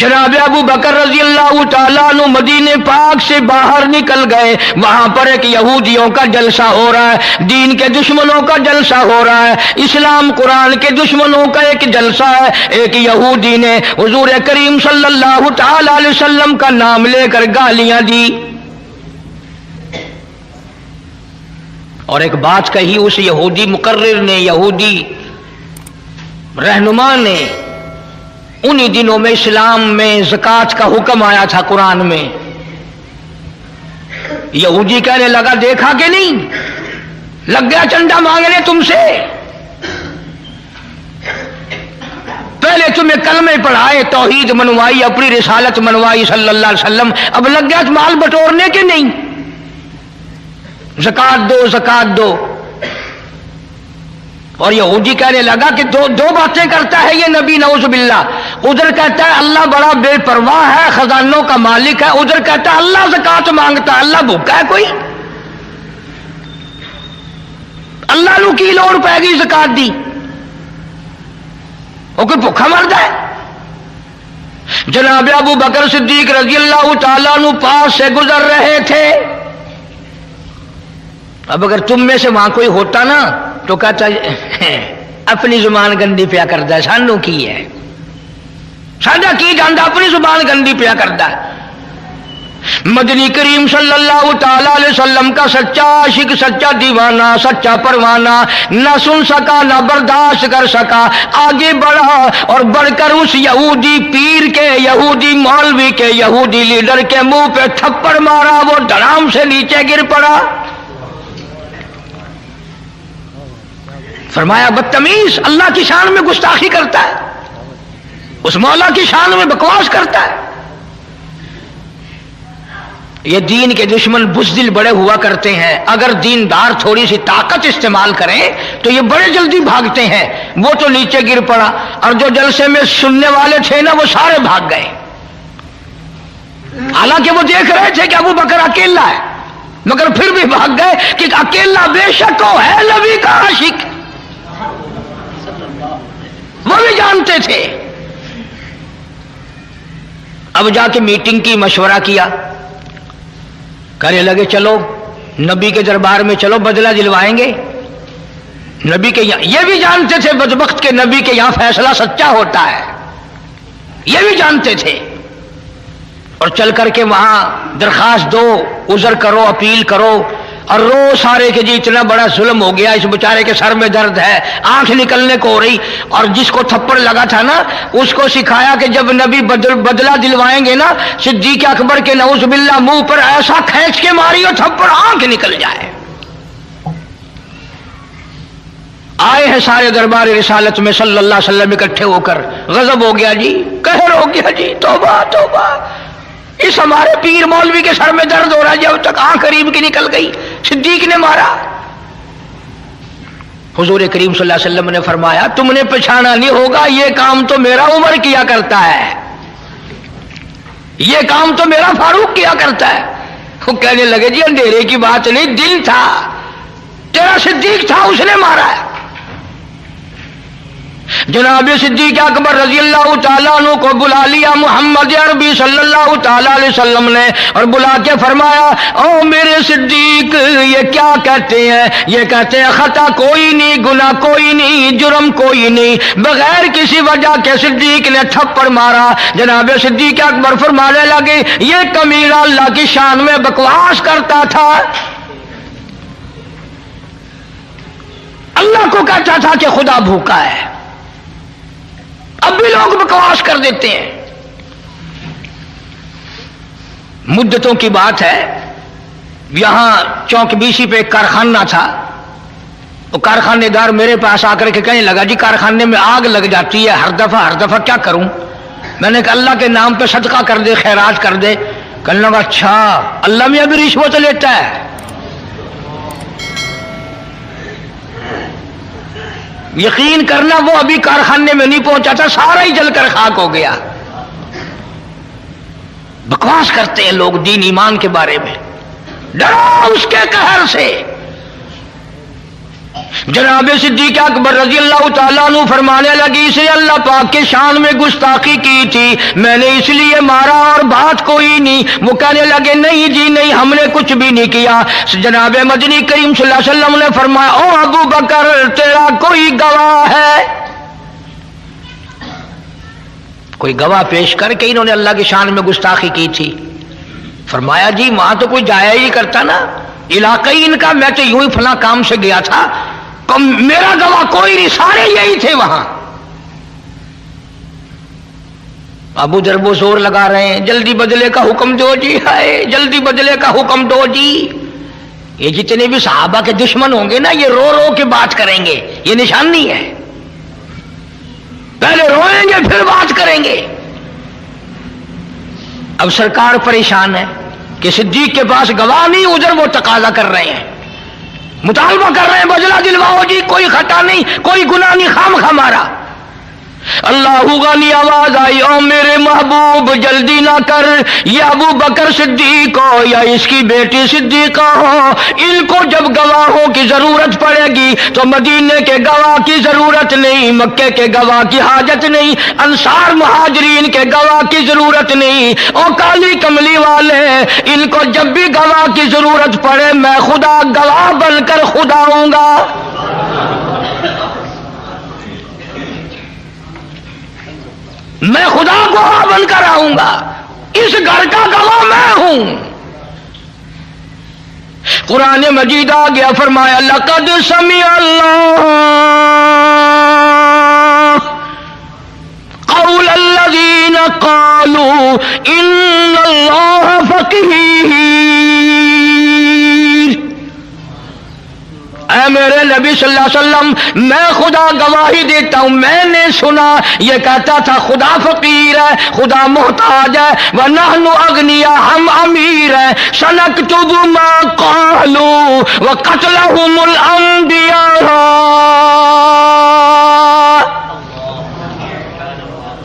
جناب ابو بکر رضی اللہ تعالیٰ عنہ مدینے پاک سے باہر نکل گئے. وہاں پر ایک یہودیوں کا جلسہ ہو رہا ہے، دین کے دشمنوں کا جلسہ ہو رہا ہے، اسلام قرآن کے دشمنوں کا ایک جلسہ ہے. ایک یہودی نے حضور کریم صلی اللہ تعالیٰ علیہ وسلم کا نام لے کر گالیاں دی اور ایک بات کہی. اس یہودی مقرر نے، یہودی رہنما نے، انہی دنوں میں اسلام میں زکوٰۃ کا حکم آیا تھا قرآن میں. یہودی کہنے لگا دیکھا کہ نہیں، لگ گیا چندہ مانگنے تم سے. پہلے تمہیں کلمے پڑھائے، توحید منوائی، اپنی رسالت منوائی صلی اللہ علیہ وسلم، اب لگ گیا مال بٹورنے کے نہیں، زکوٰۃ دو زکوٰۃ دو. اور یہودی کہنے لگا کہ دو باتیں کرتا ہے یہ نبی نعوذ باللہ. ادھر کہتا ہے اللہ بڑا بے پرواہ ہے، خزانوں کا مالک ہے، ادھر کہتا ہے اللہ زکوٰۃ مانگتا ہے. اللہ بھوکا ہے کوئی؟ اللہ نو کی لوڑ پے گی زکوٰۃ دی؟ وہ کوئی بھوکا مرد ہے؟ جناب ابو بکر صدیق رضی اللہ تعالیٰ عنہ پاس سے گزر رہے تھے. اب اگر تم میں سے وہاں کوئی ہوتا نا تو کہتا اپنی زبان گندی پیا کرتا ہے، سانو کی ہے، ساڈا کی جانتا، اپنی زبان گندی پیا کرتا ہے. مدنی کریم صلی اللہ تعالی علیہ وسلم کا سچا عاشق، سچا دیوانہ، سچا پروانہ نہ سن سکا نہ برداشت کر سکا، آگے بڑھا اور بڑھ کر اس یہودی پیر کے، یہودی مولوی کے، یہودی لیڈر کے منہ پہ تھپڑ مارا. وہ دھڑام سے نیچے گر پڑا. فرمایا بدتمیز، اللہ کی شان میں گستاخی کرتا ہے، اس مولا کی شان میں بکواس کرتا ہے. یہ دین کے دشمن بزدل بڑے ہوا کرتے ہیں، اگر دیندار تھوڑی سی طاقت استعمال کریں تو یہ بڑے جلدی بھاگتے ہیں. وہ تو نیچے گر پڑا اور جو جلسے میں سننے والے تھے نا وہ سارے بھاگ گئے، حالانکہ وہ دیکھ رہے تھے کہ ابو بکر اکیلا ہے، مگر پھر بھی بھاگ گئے کہ اکیلا بے شک وہ ہے نبی کا عاشق. وہ بھی جانتے تھے. اب جا کے میٹنگ کی، مشورہ کیا، کہنے لگے چلو نبی کے دربار میں چلو، بدلہ دلوائیں گے. نبی کے یہاں، یہ بھی جانتے تھے بدبخت کے نبی کے یہاں فیصلہ سچا ہوتا ہے، یہ بھی جانتے تھے. اور چل کر کے وہاں درخواست دو، عذر کرو، اپیل کرو اور رو سارے کہ جی اتنا بڑا ظلم ہو گیا، اس بیچارے کے سر میں درد ہے، آنکھ نکلنے کو ہو رہی. اور جس کو تھپڑ لگا تھا نا اس کو سکھایا کہ جب نبی بدلہ دلوائیں گے نا صدیق اکبر کے نعوذ باللہ منہ پر ایسا کھینچ کے ماری اور تھپڑ آنکھ نکل جائے. آئے ہیں سارے دربار رسالت میں صلی اللہ علیہ وسلم اکٹھے ہو کر. غضب ہو گیا جی، قہر ہو گیا جی، توبہ توبہ، اس ہمارے پیر مولوی کے سر میں درد ہو رہا ہے، جب تک آنکھ قریب کی نکل گئی صدیق نے مارا. حضور کریم صلی اللہ علیہ وسلم نے فرمایا تم نے پہچانا نہیں ہوگا، یہ کام تو میرا عمر کیا کرتا ہے، یہ کام تو میرا فاروق کیا کرتا ہے. وہ کہنے لگے جی اندھیرے کی بات نہیں، دن تھا، تیرا صدیق تھا، اس نے مارا ہے. جناب صدیق اکبر رضی اللہ تعالیٰ عنہ کو بلا لیا محمد عربی صلی اللہ تعالیٰ علیہ وسلم نے اور بلا کے فرمایا او میرے صدیق، یہ کیا کہتے ہیں؟ یہ کہتے ہیں خطا کوئی نہیں، گناہ کوئی نہیں، جرم کوئی نہیں، بغیر کسی وجہ کے صدیق نے تھپڑ مارا. جناب صدیق اکبر فرمانے لگے یہ کمینہ اللہ کی شان میں بکواس کرتا تھا، اللہ کو کہتا تھا کہ خدا بھوکا ہے. اب بھی لوگ بکواس کر دیتے ہیں. مدتوں کی بات ہے، یہاں چوک بیسی پہ ایک کارخانہ تھا. وہ کارخانے دار میرے پاس آ کر کے کہنے لگا جی کارخانے میں آگ لگ جاتی ہے ہر دفعہ کیا کروں؟ میں نے کہا اللہ کے نام پہ صدقہ کر دے، خیرات کر دے. کہنے لگا اچھا اللہ میں ابھی رشوت لیتا ہے؟ یقین کرنا وہ ابھی کارخانے میں نہیں پہنچا تھا، سارا ہی جل کر خاک ہو گیا. بکواس کرتے ہیں لوگ دین ایمان کے بارے میں. ڈرو اس کے قہر سے. जनाब सिद्दीक अकबर रजी अल्लाह ताला अन्हु फरमाने लगी, इसे अल्लाह पाक के शान में गुस्ताखी की थी, मैंने इसलिए मारा और बात कोई नहीं। वो कहने लगे नहीं जी नहीं, हमने कुछ भी नहीं किया। जनाब मदनी करीम सल्लल्लाहु अलैहि वसल्लम ने फरमाया, ओ अबू बकर तेरा कोई गवाह है? कोई गवाह पेश करके इन्होंने अल्लाह की शान में गुस्ताखी की थी। फरमाया जी वहां तो कोई जाया ही करता ना, इलाका ही इनका, मैं तो यूं ही फला काम से गया था, मेरा गवाह कोई नहीं, सारे यही थे वहां। अबू दरबो जोर लगा रहे हैं, जल्दी बदले का हुक्म दो जी, हाय जल्दी बदले का हुक्म दो जी। ये जितने भी सहाबा के दुश्मन होंगे ना, ये रो रो के बात करेंगे, ये निशानी है, पहले रोएंगे फिर बात करेंगे। अब सरकार परेशान है कि सिद्दीक के पास गवाह नहीं, उधर वो तकाजा कर रहे हैं, मुतालबा कर रहे हैं, बदला दिलवाओ जी, कोई खता नहीं, कोई गुनाह नहीं, खामखा मारा। अल्लाहू गानी आवाज आई, ओ मेरे महबूब जल्दी ना कर, ये अबू बकर सिद्दीक हो या इसकी बेटी सिद्दीका हो, इनको जब गवाहों की जरूरत पड़ेगी तो मदीने के गवाह की जरूरत नहीं, मक्के के गवाह की हाजत नहीं, अंसार मुहाजिरीन के गवाह की जरूरत नहीं। ओ काली कमली वाले, इनको जब भी गवाह की जरूरत पड़े मैं खुदा गवाह बनकर खुदा आऊंगा। मैं खुदा गवाह बनकर आऊंगा, इस घर का गवाह मैं हूं। कुरान मजीद आ गया, फरमाया लक़द समी अल्लाह क़ौल अल्लज़ीना क़ालू इन्नल्लाह फ़क़ीर। ऐ मेरे नबी सल्लल्लाहु अलैहि वसल्लम, मैं खुदा गवाही देता हूं, मैंने सुना ये कहता था खुदा फकीर है, खुदा मोहताज है, व नहनु अगनिया, हम अमीर है। सनक्तुबु मा क़ालू व क़त्लहुमुल अंबिया।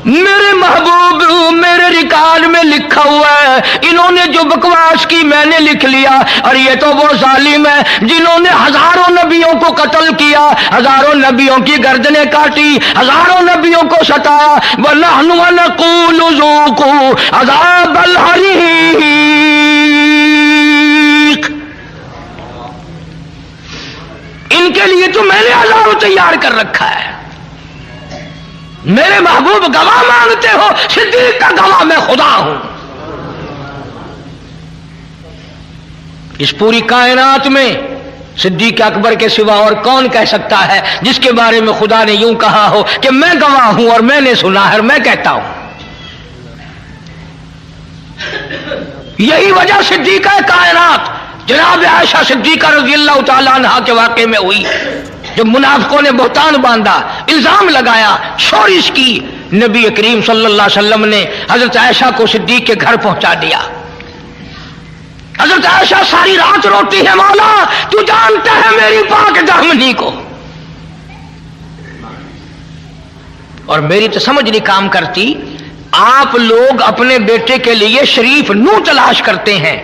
मेरे महबूब मेरे रिकॉर्ड में लिखा हुआ है, इन्होंने जो बकवास की मैंने लिख लिया, और ये तो वो जालिम है जिन्होंने हजारों नबियों को कत्ल किया, हजारों नबियों की गर्दनें काटी, हजारों नबियों को सताया। वनहनु नक़ूलु ज़ूक़ू अज़ाबल हरीक़। इनके लिए तो मैंने हजारों तैयार कर रखा है। मेरे महबूब गवाह मांगते हो, सिद्दीक का गवाह मैं खुदा हूं। इस पूरी कायनात में सिद्दीक अकबर के सिवा और कौन कह सकता है जिसके बारे में खुदा ने यूं कहा हो कि मैं गवाह हूं और मैंने सुना है और मैं कहता हूं। यही वजह सिद्दीक कायनात जनाब आयशा सिद्दीका रज़ी अल्लाह ताला अन्हा के वाक़े में हुई, जब मुनाफिकों ने बहुतान बांधा, इल्जाम लगाया, शोरिश की, नबी करीम सल्लल्लाहु अलैहि वसल्लम ने हजरत आयशा को सिद्दीक के घर पहुंचा दिया। हजरत आयशा सारी रात रोती है, मौला तू जानता है मेरी पाक दामनी को, और मेरी तो समझ नहीं काम करती। आप लोग अपने बेटे के लिए शरीफ नूह तलाश करते हैं,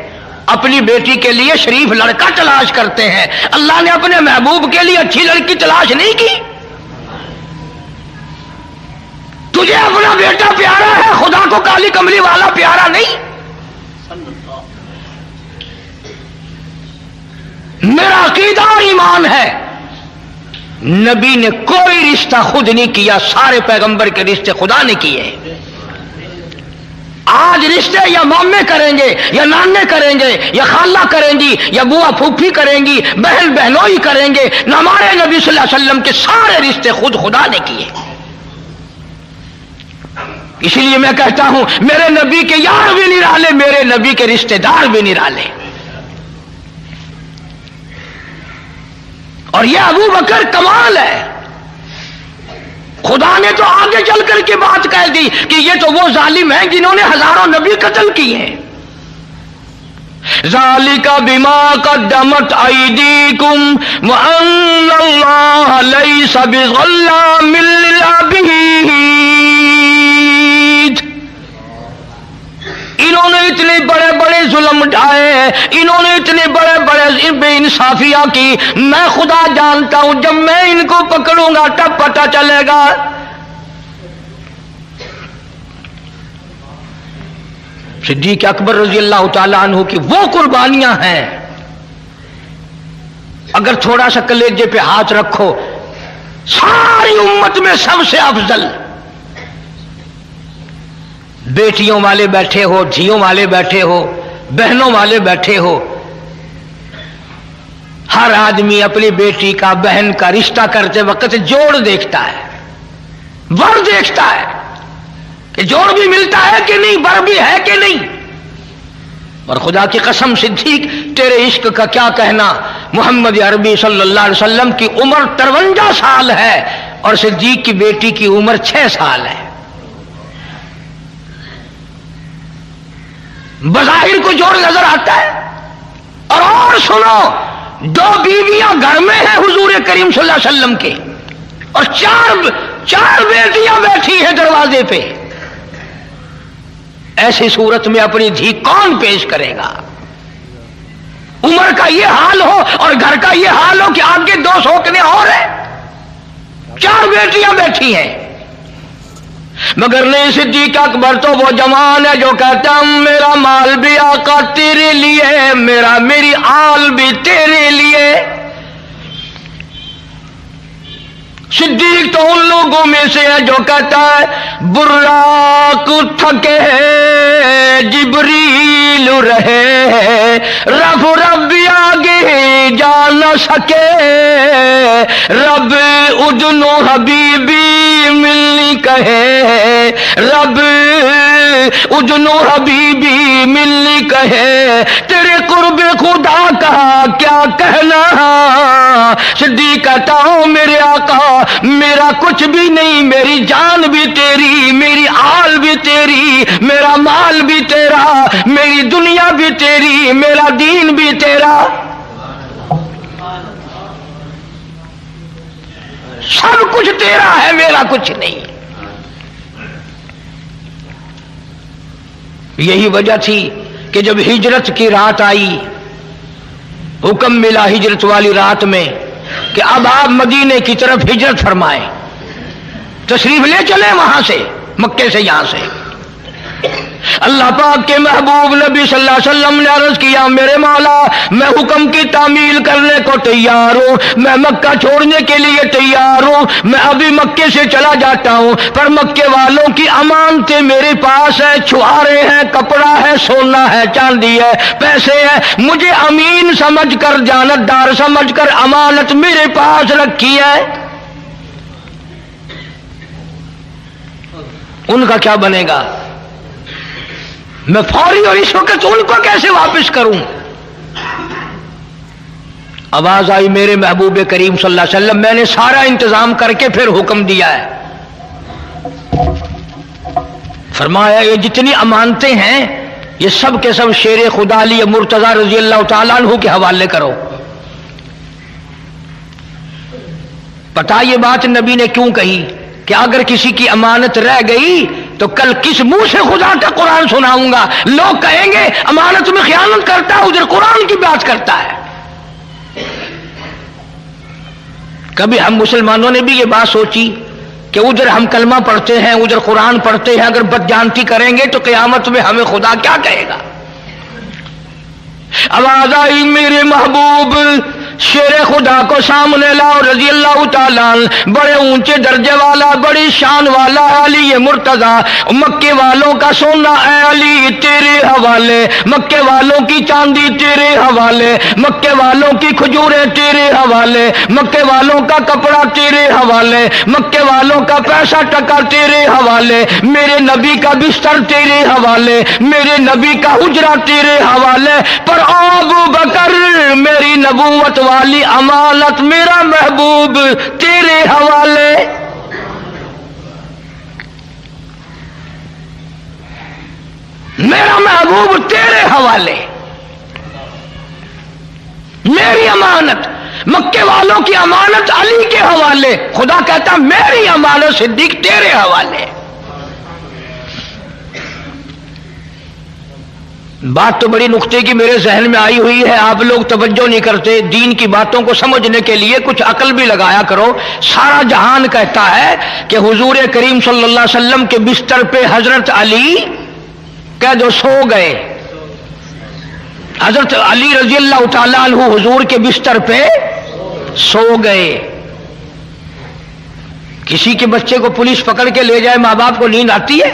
अपनी बेटी के लिए शरीफ लड़का तलाश करते हैं, अल्लाह ने अपने महबूब के लिए अच्छी लड़की तलाश नहीं की। तुझे अपना बेटा प्यारा है, खुदा को काली कमली वाला प्यारा नहीं। मेरा अकीदा और ईमान है, नबी ने कोई रिश्ता खुद नहीं किया, सारे पैगंबर के रिश्ते खुदा ने किए। आज रिश्ते या मामे करेंगे या नाने करेंगे या खाला करेंगी या बुआ फूफी करेंगी, बहन बहनोई करेंगे, न हमारे नबी सल्लल्लाहु अलैहि वसल्लम के सारे रिश्ते खुद खुदा ने किए। इसलिए मैं कहता हूं मेरे नबी के यार भी निराले, मेरे नबी के रिश्तेदार भी निराले। और यह अबू बकर कमाल है, खुदा ने तो आगे चल करके बात कह दी कि ये तो वो जालिम हैं जिन्होंने हजारों नबी कत्ल किए हैं। ज़ालिका बिमा क़द्दमत अयदीकुम व अन्नल्लाह लैसा बिज़ल्लामिल लिल-अबीद। इन्होंने इतने बड़े बड़े जुल्म ढाए, इन्होंने इतने बड़े बड़े बेइंसाफियां की, मैं खुदा जानता हूं जब मैं इनको पकड़ूंगा तब पता चलेगा। सिद्दीक अकबर रजी अल्लाह ताला अन्हु की वो कुर्बानियां हैं, अगर थोड़ा सा कलेजे पे हाथ रखो, सारी उम्मत में सबसे अफजल। बेटियों वाले बैठे हो, धियों वाले बैठे हो, बहनों वाले बैठे हो, हर आदमी अपनी बेटी का, बहन का रिश्ता करते वक्त जोड़ देखता है, वर देखता है कि जोड़ भी मिलता है कि नहीं, वर भी है कि नहीं। और खुदा की कसम सिद्दीक, तेरे इश्क का क्या कहना, मोहम्मद अरबी सल्लल्लाहु अलैहि वसल्लम की उम्र 53 साल है और सिद्दीक की बेटी की उम्र 6 साल है। बज़ाहिर को जोड़ नजर आता है। और सुनो, 2 बीवियां घर में हैं हुजूर करीम सल्लल्लाहु अलैहि वसल्लम के, और चार बेटियां बैठी हैं दरवाजे पे। ऐसी सूरत में अपनी धी कौन पेश करेगा? उम्र का ये हाल हो और घर का ये हाल हो कि आगे 2 शौकने और हैं, 4 बेटियां बैठी हैं। मगर नहीं, सिद्दीक अकबर तो वो जवान है जो कहता है मेरा माल भी आका तेरे लिए, मेरी आल भी तेरे लिए। सिद्दीक तो उन लोगों में से है जो कहता है बुर्राक थके जिब्रील रहे, रब आगे जा न सके, रब उदनो हबीबी मिलनी कहे, रब उदनो हबीबी मिलनी कहे, तेरे कुर्बे खुदा का क्या कहना। सिद्दीक कहता हूं मेरे आका, मेरा कुछ भी नहीं, मेरी जान भी तेरी, मेरी आल भी तेरी, मेरा माल भी तेरा, मेरी दुनिया भी तेरी, मेरा दीन भी तेरा, सब कुछ तेरा है, मेरा कुछ नहीं। यही वजह थी कि जब हिजरत की रात आई, हुक्म मिला हिजरत वाली रात में कि अब आप मदीने की तरफ हिजरत फरमाएं, तशरीफ ले चले वहां से, मक्के से, यहां से। अल्लाह पाक के महबूब नबी सल्लल्लाहु अलैहि वसल्लम ने अर्ज किया मेरे मौला, मैं हुक्म की तामील करने को तैयार हूं, मैं मक्का छोड़ने के लिए तैयार हूं, मैं अभी मक्के से चला जाता हूं, पर मक्के वालों की अमानतें मेरे पास है, छुहारे हैं, कपड़ा है, सोना है, चांदी है, पैसे है, मुझे अमीन समझकर, जानतदार समझकर अमानत मेरे पास रखी है। उनका क्या बनेगा? मैं फौरी और इस वक्त उनको कैसे वापस करूं? आवाज आई मेरे महबूब करीम सल्लल्लाहु अलैहि वसल्लम, मैंने सारा इंतजाम करके फिर हुक्म दिया है। फरमाया ये जितनी अमानतें हैं ये सब के सब शेर खुदा अली मुर्तजा रजी अल्लाह तआला अन्हु के हवाले करो। पता ये बात नबी ने क्यों कही कि अगर किसी की अमानत रह गई तो कल किस मुंह से खुदा का कुरान सुनाऊंगा? लोग कहेंगे अमानत में खयानत करता है, उधर कुरान की बात करता है। कभी हम मुसलमानों ने भी ये बात सोची कि उधर हम कलमा पढ़ते हैं, उधर कुरान पढ़ते हैं, अगर बदजानती करेंगे तो क़यामत में हमें खुदा क्या कहेगा? आवाज आई मेरे महबूब शेर खुदा को सामने लाओ रजी अल्लाह ताला, बड़े ऊंचे दर्जे वाला, बड़ी शान वाला अली मुर्तजा, मक्के वालों का सोना है अली तेरे हवाले, मक्के वालों की चांदी तेरे हवाले, मक्के वालों की खजूरें तेरे हवाले, मक्के वालों का कपड़ा तेरे हवाले, मक्के वालों का पैसा टका तेरे हवाले, मेरे नबी का बिस्तर तेरे हवाले, मेरे नबी का हुजरा तेरे हवाले। पर अबू बकर मेरी नबूवत वाली अमानत मेरा महबूब तेरे हवाले। मेरा महबूब तेरे हवाले, मेरी अमानत, मक्के वालों की अमानत अली के हवाले। खुदा कहता मेरी अमानत सिद्दीक तेरे हवाले। बात तो बड़ी नुक्ते की मेरे जहन में आई हुई है, आप लोग तवज्जो नहीं करते। दीन की बातों को समझने के लिए कुछ अकल भी लगाया करो। सारा जहान कहता है कि हुजूर करीम सल्लल्लाहु अलैहि वसल्लम के बिस्तर पे हजरत अली कह दो सो गए। हजरत अली रजी अल्लाह तआला अन्हु हुजूर के बिस्तर पे सो गए। किसी के बच्चे को पुलिस पकड़ के ले जाए, माँ बाप को नींद आती है?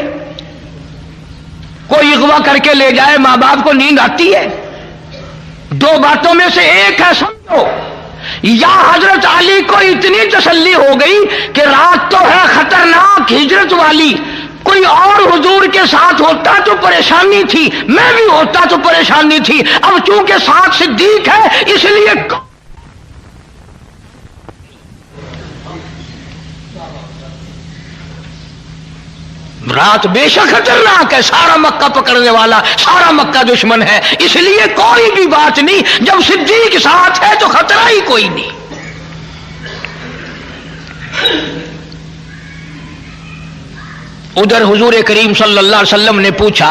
कोई अगवा करके ले जाए, माँ बाप को नींद आती है? दो बातों में से एक है, समझो। या हजरत अली को इतनी तसल्ली हो गई कि रात तो है खतरनाक हिजरत वाली, कोई और हुजूर के साथ होता तो परेशानी थी, मैं भी होता तो परेशानी थी, अब चूंकि साथ सिद्दीक है इसलिए रात बेशक खतरनाक है, सारा मक्का पकड़ने वाला, सारा मक्का दुश्मन है, इसलिए कोई भी बात नहीं। जब सिद्दीक साथ है तो खतरा ही कोई नहीं। उधर हुजूर करीम सल्लल्लाहु अलैहि वसल्लम ने पूछा,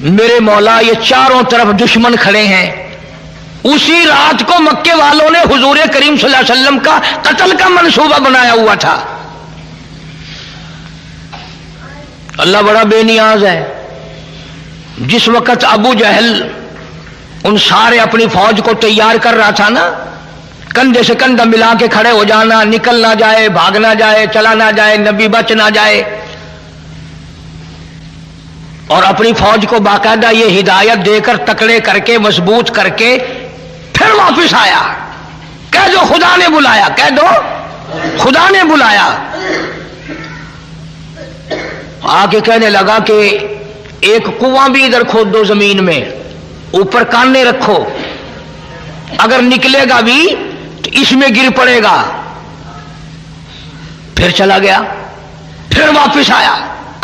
मेरे मौला ये चारों तरफ दुश्मन खड़े हैं। उसी रात को मक्के वालों ने हुजूर करीम सल्लल्लाहु अलैहि वसल्लम का कत्ल का मंसूबा बनाया हुआ था। अल्लाह बड़ा बेनियाज है। जिस वक्त अबू जहल उन सारे अपनी फौज को तैयार कर रहा था ना, कंधे से कंधा मिला के खड़े हो जाना, निकल ना जाए, भाग ना जाए, चला ना जाए, नबी बच ना जाए, और अपनी फौज को बाकायदा ये हिदायत देकर तकड़े करके मजबूत करके फिर वापिस आया। कह दो खुदा ने बुलाया, कह दो खुदा ने बुलाया। आके कहने लगा कि एक कुआं भी इधर खोद दो जमीन में, ऊपर काने रखो, अगर निकलेगा भी तो इसमें गिर पड़ेगा। फिर चला गया, फिर वापिस आया।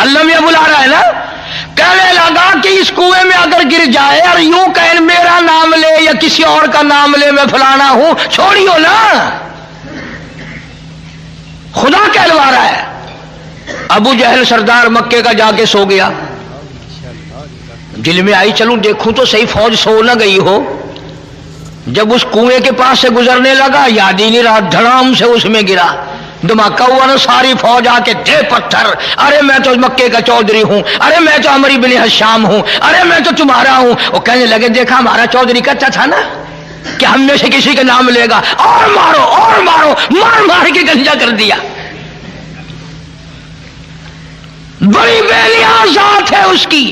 अल्लाह मियां बुला रहा है ना। कहने लगा कि इस कुएं में अगर गिर जाए और यूं कहे मेरा नाम ले या किसी और का नाम ले, मैं फलाना हूं, छोड़ियो ना, खुदा कहलवा रहा है। अबू जहल सरदार मक्के का जाके सो गया। दिल में आई चलूं देखूं तो सही फौज सो न गई हो। जब उस कुएं के पास से गुजरने लगा, याद ही नहीं रहा, धड़ाम से उसमें गिरा। धमाका हुआ ना, सारी फौज आके दे पत्थर। अरे मैं तो मक्के का चौधरी हूं, अरे मैं तो अमरी बिन हशाम हूं, अरे मैं तो तुम्हारा हूं। वो कहने लगे देखा हमारा चौधरी कहता था ना कि हम में से किसी का नाम लेगा, और मारो और मारो, मार मार के गंजा कर दिया। बड़ी बेनियाज जात है उसकी।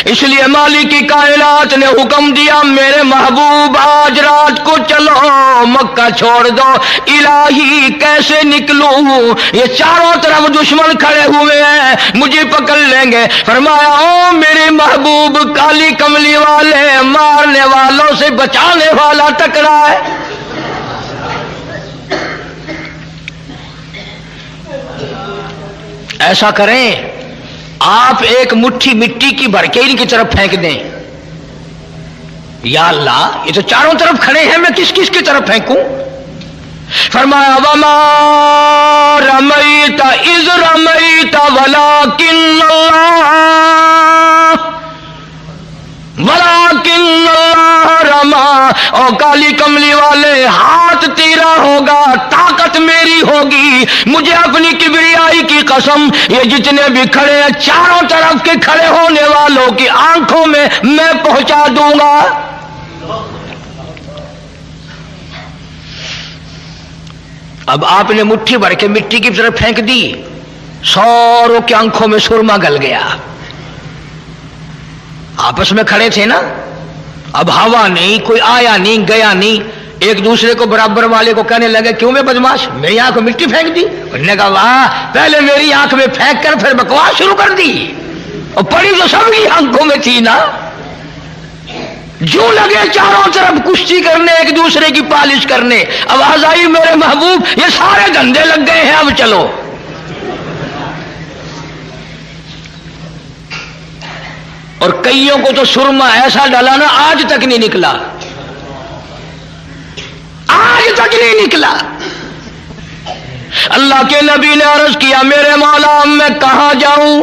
इसलिए मालिक की कायनात ने हुक्म दिया, मेरे महबूब आज रात को चलो, मक्का छोड़ दो। इलाही कैसे निकलूं, ये चारों तरफ दुश्मन खड़े हुए हैं, मुझे पकड़ लेंगे। फरमाया ओ मेरे महबूब, काली कमली वाले, मारने वालों से बचाने वाला टकरा है। ऐसा करें, आप एक मुट्ठी मिट्टी की भर के इनकी तरफ फेंक दें। या अल्लाह, ये तो चारों तरफ खड़े हैं, मैं किस किस की तरफ फेंकूं? फरमाया वमा रमैता इज़ रमैता वलाकिन्नल्लाह रमा। और काली कमली वाले, हाथ तेरा होगा, ताकत मेरी होगी, मुझे अपनी किबरियाई की कसम, ये जितने भी खड़े हैं चारों तरफ के खड़े होने वालों की आंखों में मैं पहुंचा दूंगा। अब आपने मुट्ठी भर के मिट्टी की तरफ फेंक दी, सारों की आंखों में सुरमा गल गया। आपस में खड़े थे ना, अब हवा नहीं, कोई आया नहीं गया नहीं, एक दूसरे को बराबर वाले को कहने लगे क्यों मैं बदमाश, मेरी आंख में मिट्टी फेंक दी। उन्होंने कहा वाह, पहले मेरी आंख में फेंक कर फिर बकवास शुरू कर दी, और पड़ी तो सबकी आंखों में थी ना। जो लगे चारों तरफ कुश्ती करने, एक दूसरे की पालिश करने। आवाज आई मेरे महबूब ये सारे धंधे लग गए हैं, अब चलो। और कईयों को तो सुरमा ऐसा डाला ना आज तक नहीं निकला, आज तक नहीं निकला। अल्लाह के नबी ने अर्ज किया मेरे मौला मैं कहां जाऊं,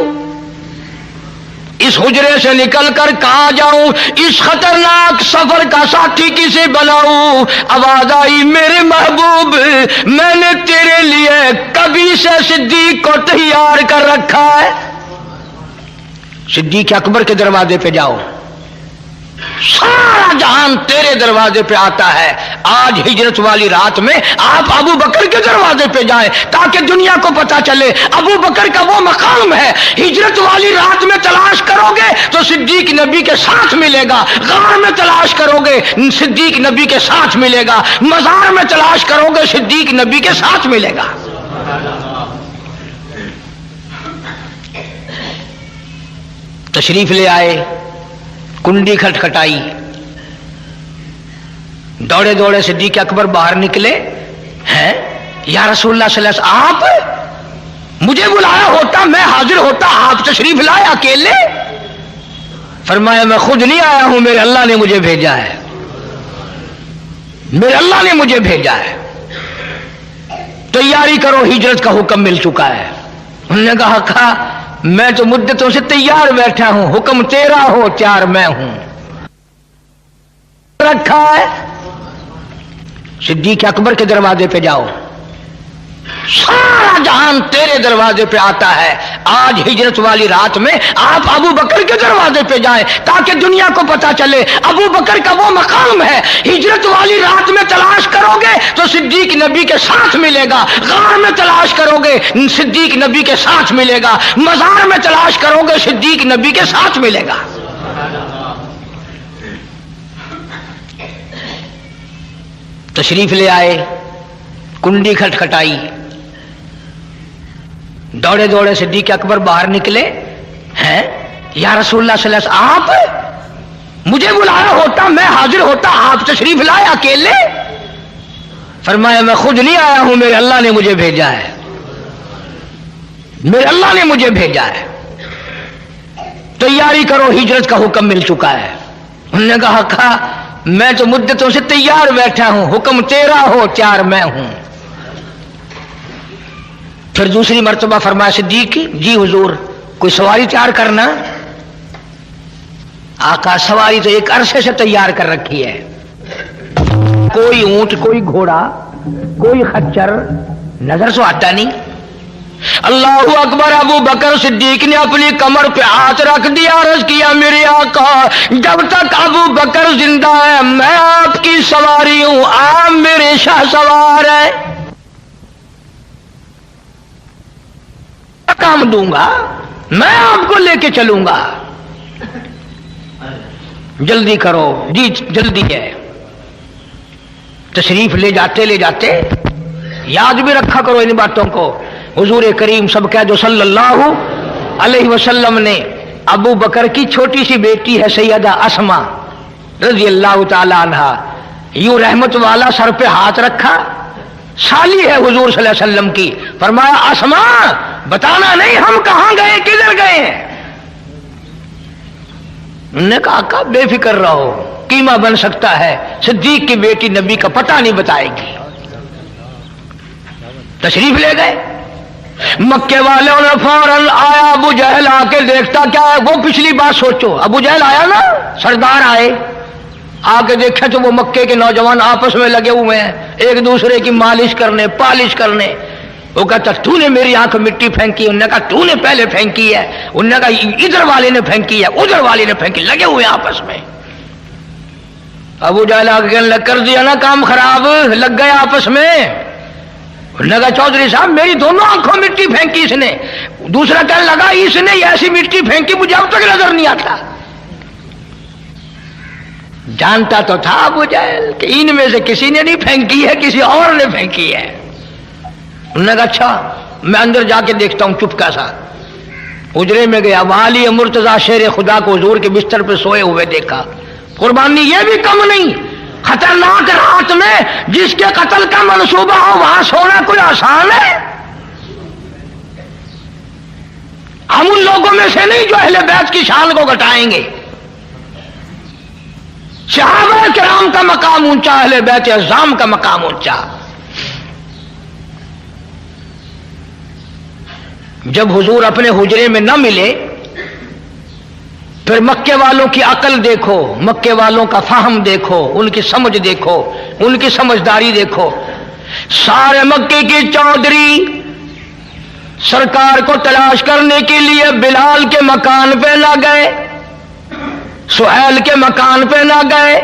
इस हुजरे से निकल कर कहाँ जाऊं, इस खतरनाक सफर का साथी किसे बनाऊं। आवाज आई मेरे महबूब मैंने तेरे लिए कभी से सिद्दीक को तैयार कर रखा है। सिद्दीक अकबर के दरवाजे पे जाओ, सारा जहान तेरे दरवाजे पे आता है। आज हिजरत वाली रात में आप अबू बकर के दरवाजे पे जाएं ताकि दुनिया को पता चले अबू बकर का वो मकाम है। हिजरत वाली रात में तलाश करोगे तो सिद्दीक नबी के साथ मिलेगा, गार में तलाश करोगे सिद्दीक नबी के साथ मिलेगा, मजार में तलाश करोगे सिद्दीक नबी के साथ मिलेगा। तशरीफ ले आए, कुंडी खटखटाई, दौड़े दौड़े सिद्दीक अकबर बाहर निकले। हैं या रसूलुल्लाह सल्लल्लाहु अलैहि वसल्लम, आप मुझे बुलाया होता मैं हाजिर होता, आप तशरीफ लाए अकेले। फरमाया मैं खुद नहीं आया हूं, मेरे अल्लाह ने मुझे भेजा है, मेरे अल्लाह ने मुझे भेजा है। तैयारी करो, हिजरत का हुक्म मिल चुका है। उन्होंने कहा मैं तो मुद्दतों से तैयार बैठा हूं, हुक्म तेरा हो तैयार मैं हूं। रखा है, सिद्दीक अकबर के दरवाजे पे जाओ, सारा जहान तेरे दरवाजे पे आता है। आज हिजरत वाली रात में आप अबू बकर के दरवाजे पे जाएं ताकि दुनिया को पता चले अबू बकर का वो मकाम है। हिजरत वाली रात में तलाश करोगे तो सिद्दीक नबी के साथ मिलेगा, गार में तलाश करोगे सिद्दीक नबी के साथ मिलेगा, मजार में तलाश करोगे सिद्दीक नबी के साथ मिलेगा। तशरीफ ले आए, कुंडी खटखटाई, दौड़े दौड़े सिद्दीक अकबर बाहर निकले। हैं या रसूलुल्लाह सल्लल्लाहु अलैहि वसल्लम, आप मुझे बुलाया होता मैं हाजिर होता, आप तशरीफ लाए अकेले। फरमाया मैं खुद नहीं आया हूं, मेरे अल्लाह ने मुझे भेजा है, मेरे अल्लाह ने मुझे भेजा है। तैयारी करो, हिजरत का हुक्म मिल चुका है। उन्होंने कहा मैं तो मुद्दतों से तैयार बैठा हूं, हुक्म तेरा हो तैयार मैं हूं। फिर दूसरी मर्तबा फरमाया सिद्दीक जी हुजूर कोई सवारी तैयार करना। आका सवारी तो एक अरसे से तैयार कर रखी है, कोई ऊंट कोई घोड़ा कोई खच्चर नजर से आता नहीं। अल्लाहू अकबर। अबू बकर सिद्दीक ने अपनी कमर पे हाथ रख दिया, अर्ज किया मेरे आका जब तक अबू बकर जिंदा है मैं आपकी सवारी हूं, आप मेरे शाह सवार है, काम दूंगा, मैं आपको लेके चलूंगा। जल्दी करो जी, जल्दी है। तशरीफ ले जाते याद भी रखा करो इन बातों को। हुजूर करीम सब कह दो सल्लल्लाहु अलैहि वसल्लम ने अबू बकर की छोटी सी बेटी है सैयदा अस्मा रजी अल्लाह ताला अन्हा, यूं रहमत वाला सर पे हाथ रखा, साली है हुजूर सल्लल्लाहु अलैहि वसल्लम की। फरमाया अस्मा बताना नहीं हम कहां गए किधर गए हैं। उन्होंने कहा आका बेफिक्र रहो, कीमा बन सकता है, सिद्दीक की बेटी नबी का पता नहीं बताएगी। तशरीफ ले गए। मक्के वालों ने फौरन आया, अबू जहल आके देखता क्या है, वो पिछली बात सोचो, अबू जहल आया ना, सरदार आए, आके देखे तो वो मक्के के नौजवान आपस में लगे हुए हैं एक दूसरे की मालिश करने पालिश करने। वो कहता तूने मेरी आंख मिट्टी फेंकी, उन्होंने कहा तूने पहले फेंकी है, उन्होंने कहा इधर वाले ने फेंकी है, उधर वाले ने फेंकी, लगे हुए आपस में। अबू जहल आके कर दिया ना काम खराब, लग गए आपस में। उन्होंने कहा चौधरी साहब मेरी दोनों आंखों मिट्टी फेंकी इसने। दूसरा कहने लगा इसने ऐसी मिट्टी फेंकी मुझे अब तक नजर नहीं आता। जानता तो था अबू जहल कि इनमें से किसी ने नहीं फेंकी है, किसी और ने फेंकी है। उन्होंने कहा अच्छा मैं अंदर जाके देखता हूं। चुपका सा उजरे में गया, वाली मुर्तजा शेर खुदा को हुजूर के बिस्तर पे सोए हुए देखा। कुर्बानी ये भी कम नहीं, खतरनाक रात में जिसके कत्ल का मंसूबा हो वहां सोना कोई आसान है। हम उन लोगों में से नहीं जो अहले बैत की शान को घटाएंगे। सहाबा किराम का मकाम ऊंचा, अहले बैत अज़्ज़ाम का मकाम ऊंचा। जब हुजूर अपने हुजरे में न मिले फिर मक्के वालों की अकल देखो, मक्के वालों का फाहम देखो, उनकी समझ देखो, उनकी समझदारी देखो। सारे मक्के के चौधरी सरकार को तलाश करने के लिए बिलाल के मकान पे ना गए, सुहैल के मकान पे ना गए,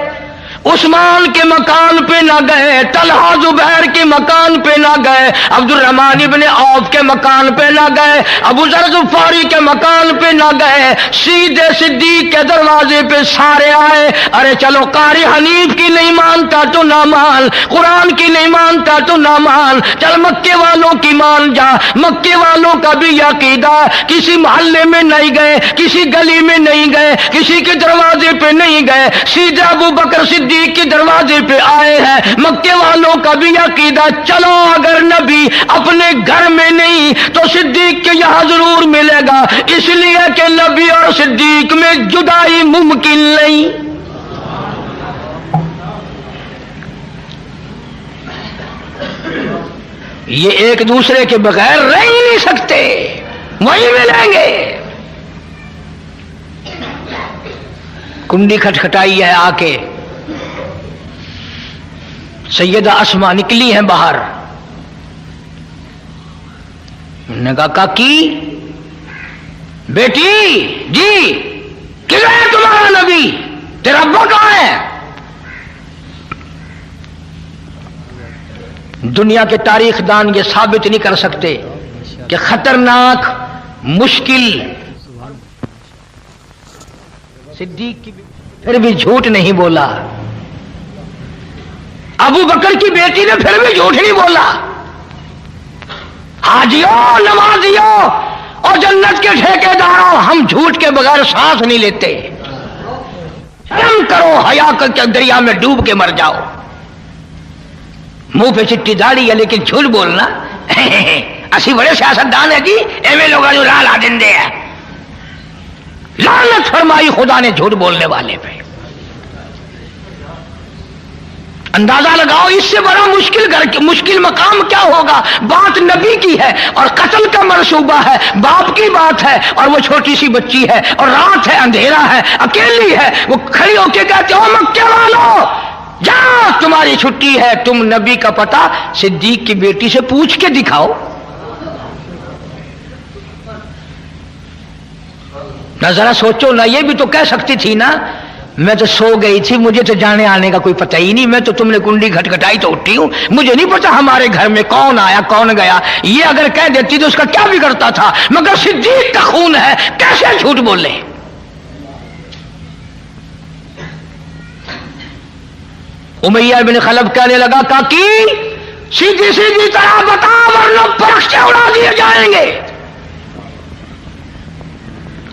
उस्मान के मकान पे ना गए, तलहा जुबैर के मकान पे ना गए, अब्दुल रहमान इब्ने औफ के मकान पे ना गए, अबू जर ग़िफ़ारी के मकान पे ना गए, सीधे सिद्दीक के दरवाजे पे सारे आए। अरे चलो, कारी हनीफ की नहीं मानता तो ना मान, कुरान की नहीं मानता तो ना मान, चल मक्के वालों की मान जा। मक्के वालों का भी अकीदा, किसी मोहल्ले में नहीं गए, किसी गली में नहीं गए, किसी के दरवाजे पे नहीं गए, सीधे अबू बकर सिद्दीक के दरवाजे पे आए हैं। मक्के वालों का भी अकीदा, चलो अगर नबी अपने घर में नहीं तो सिद्दीक के यहां जरूर मिलेगा, इसलिए कि नबी और सिद्दीक में जुदाई मुमकिन नहीं। ये एक दूसरे के बगैर रह ही नहीं सकते, वहीं मिलेंगे। कुंडी खटखटाई है, आके सैयदा अस्मा निकली हैं बाहर। उन्होंने कहा, काकी बेटी जी, किधर है तुम्हारा नबी, तेरा अब्बा कहां है? दुनिया के तारीखदान ये साबित नहीं कर सकते कि खतरनाक, मुश्किल सिद्दीक की फिर भी झूठ नहीं बोला। अबू बकर की बेटी ने फिर भी झूठ नहीं बोला। हाजियों, नमाजियों और जन्नत के ठेकेदारों, हम झूठ के बगैर सांस नहीं लेते। शर्म करो, हया करके दरिया में डूब के मर जाओ। मुंह पे चिट्टी दाढ़ी है लेकिन झूठ बोलना असी बड़े सियासतदान है जी, एवं लोग जो लाल आदिंदे है। लानत फरमाई खुदा ने झूठ बोलने वाले पे। अंदाजा लगाओ इससे बड़ा मुश्किल मकाम क्या होगा। बात नबी की है और कत्ल का मंसूबा है, बाप की बात है और वो छोटी सी बच्ची है और रात है, अंधेरा है, अकेली है। वो खड़ी होके कहते हो, मक्के वालों जाओ, तुम्हारी छुट्टी है, तुम नबी का पता सिद्दीक की बेटी से पूछ के दिखाओ। ना जरा सोचो ना, ये भी तो कह सकती थी ना, मैं तो सो गई थी, मुझे तो जाने आने का कोई पता ही नहीं, मैं तो तुमने कुंडी खटखटाई तो उठी हूं, मुझे नहीं पता हमारे घर में कौन आया कौन गया। ये अगर कह देती तो उसका क्या बिगड़ता था, मगर सिद्दीक का खून है, कैसे झूठ बोले। उमैया बिन खलब कहने लगा, काकी सीधी सीधी तरह बता वरना परख से उड़ा दिए जाएंगे।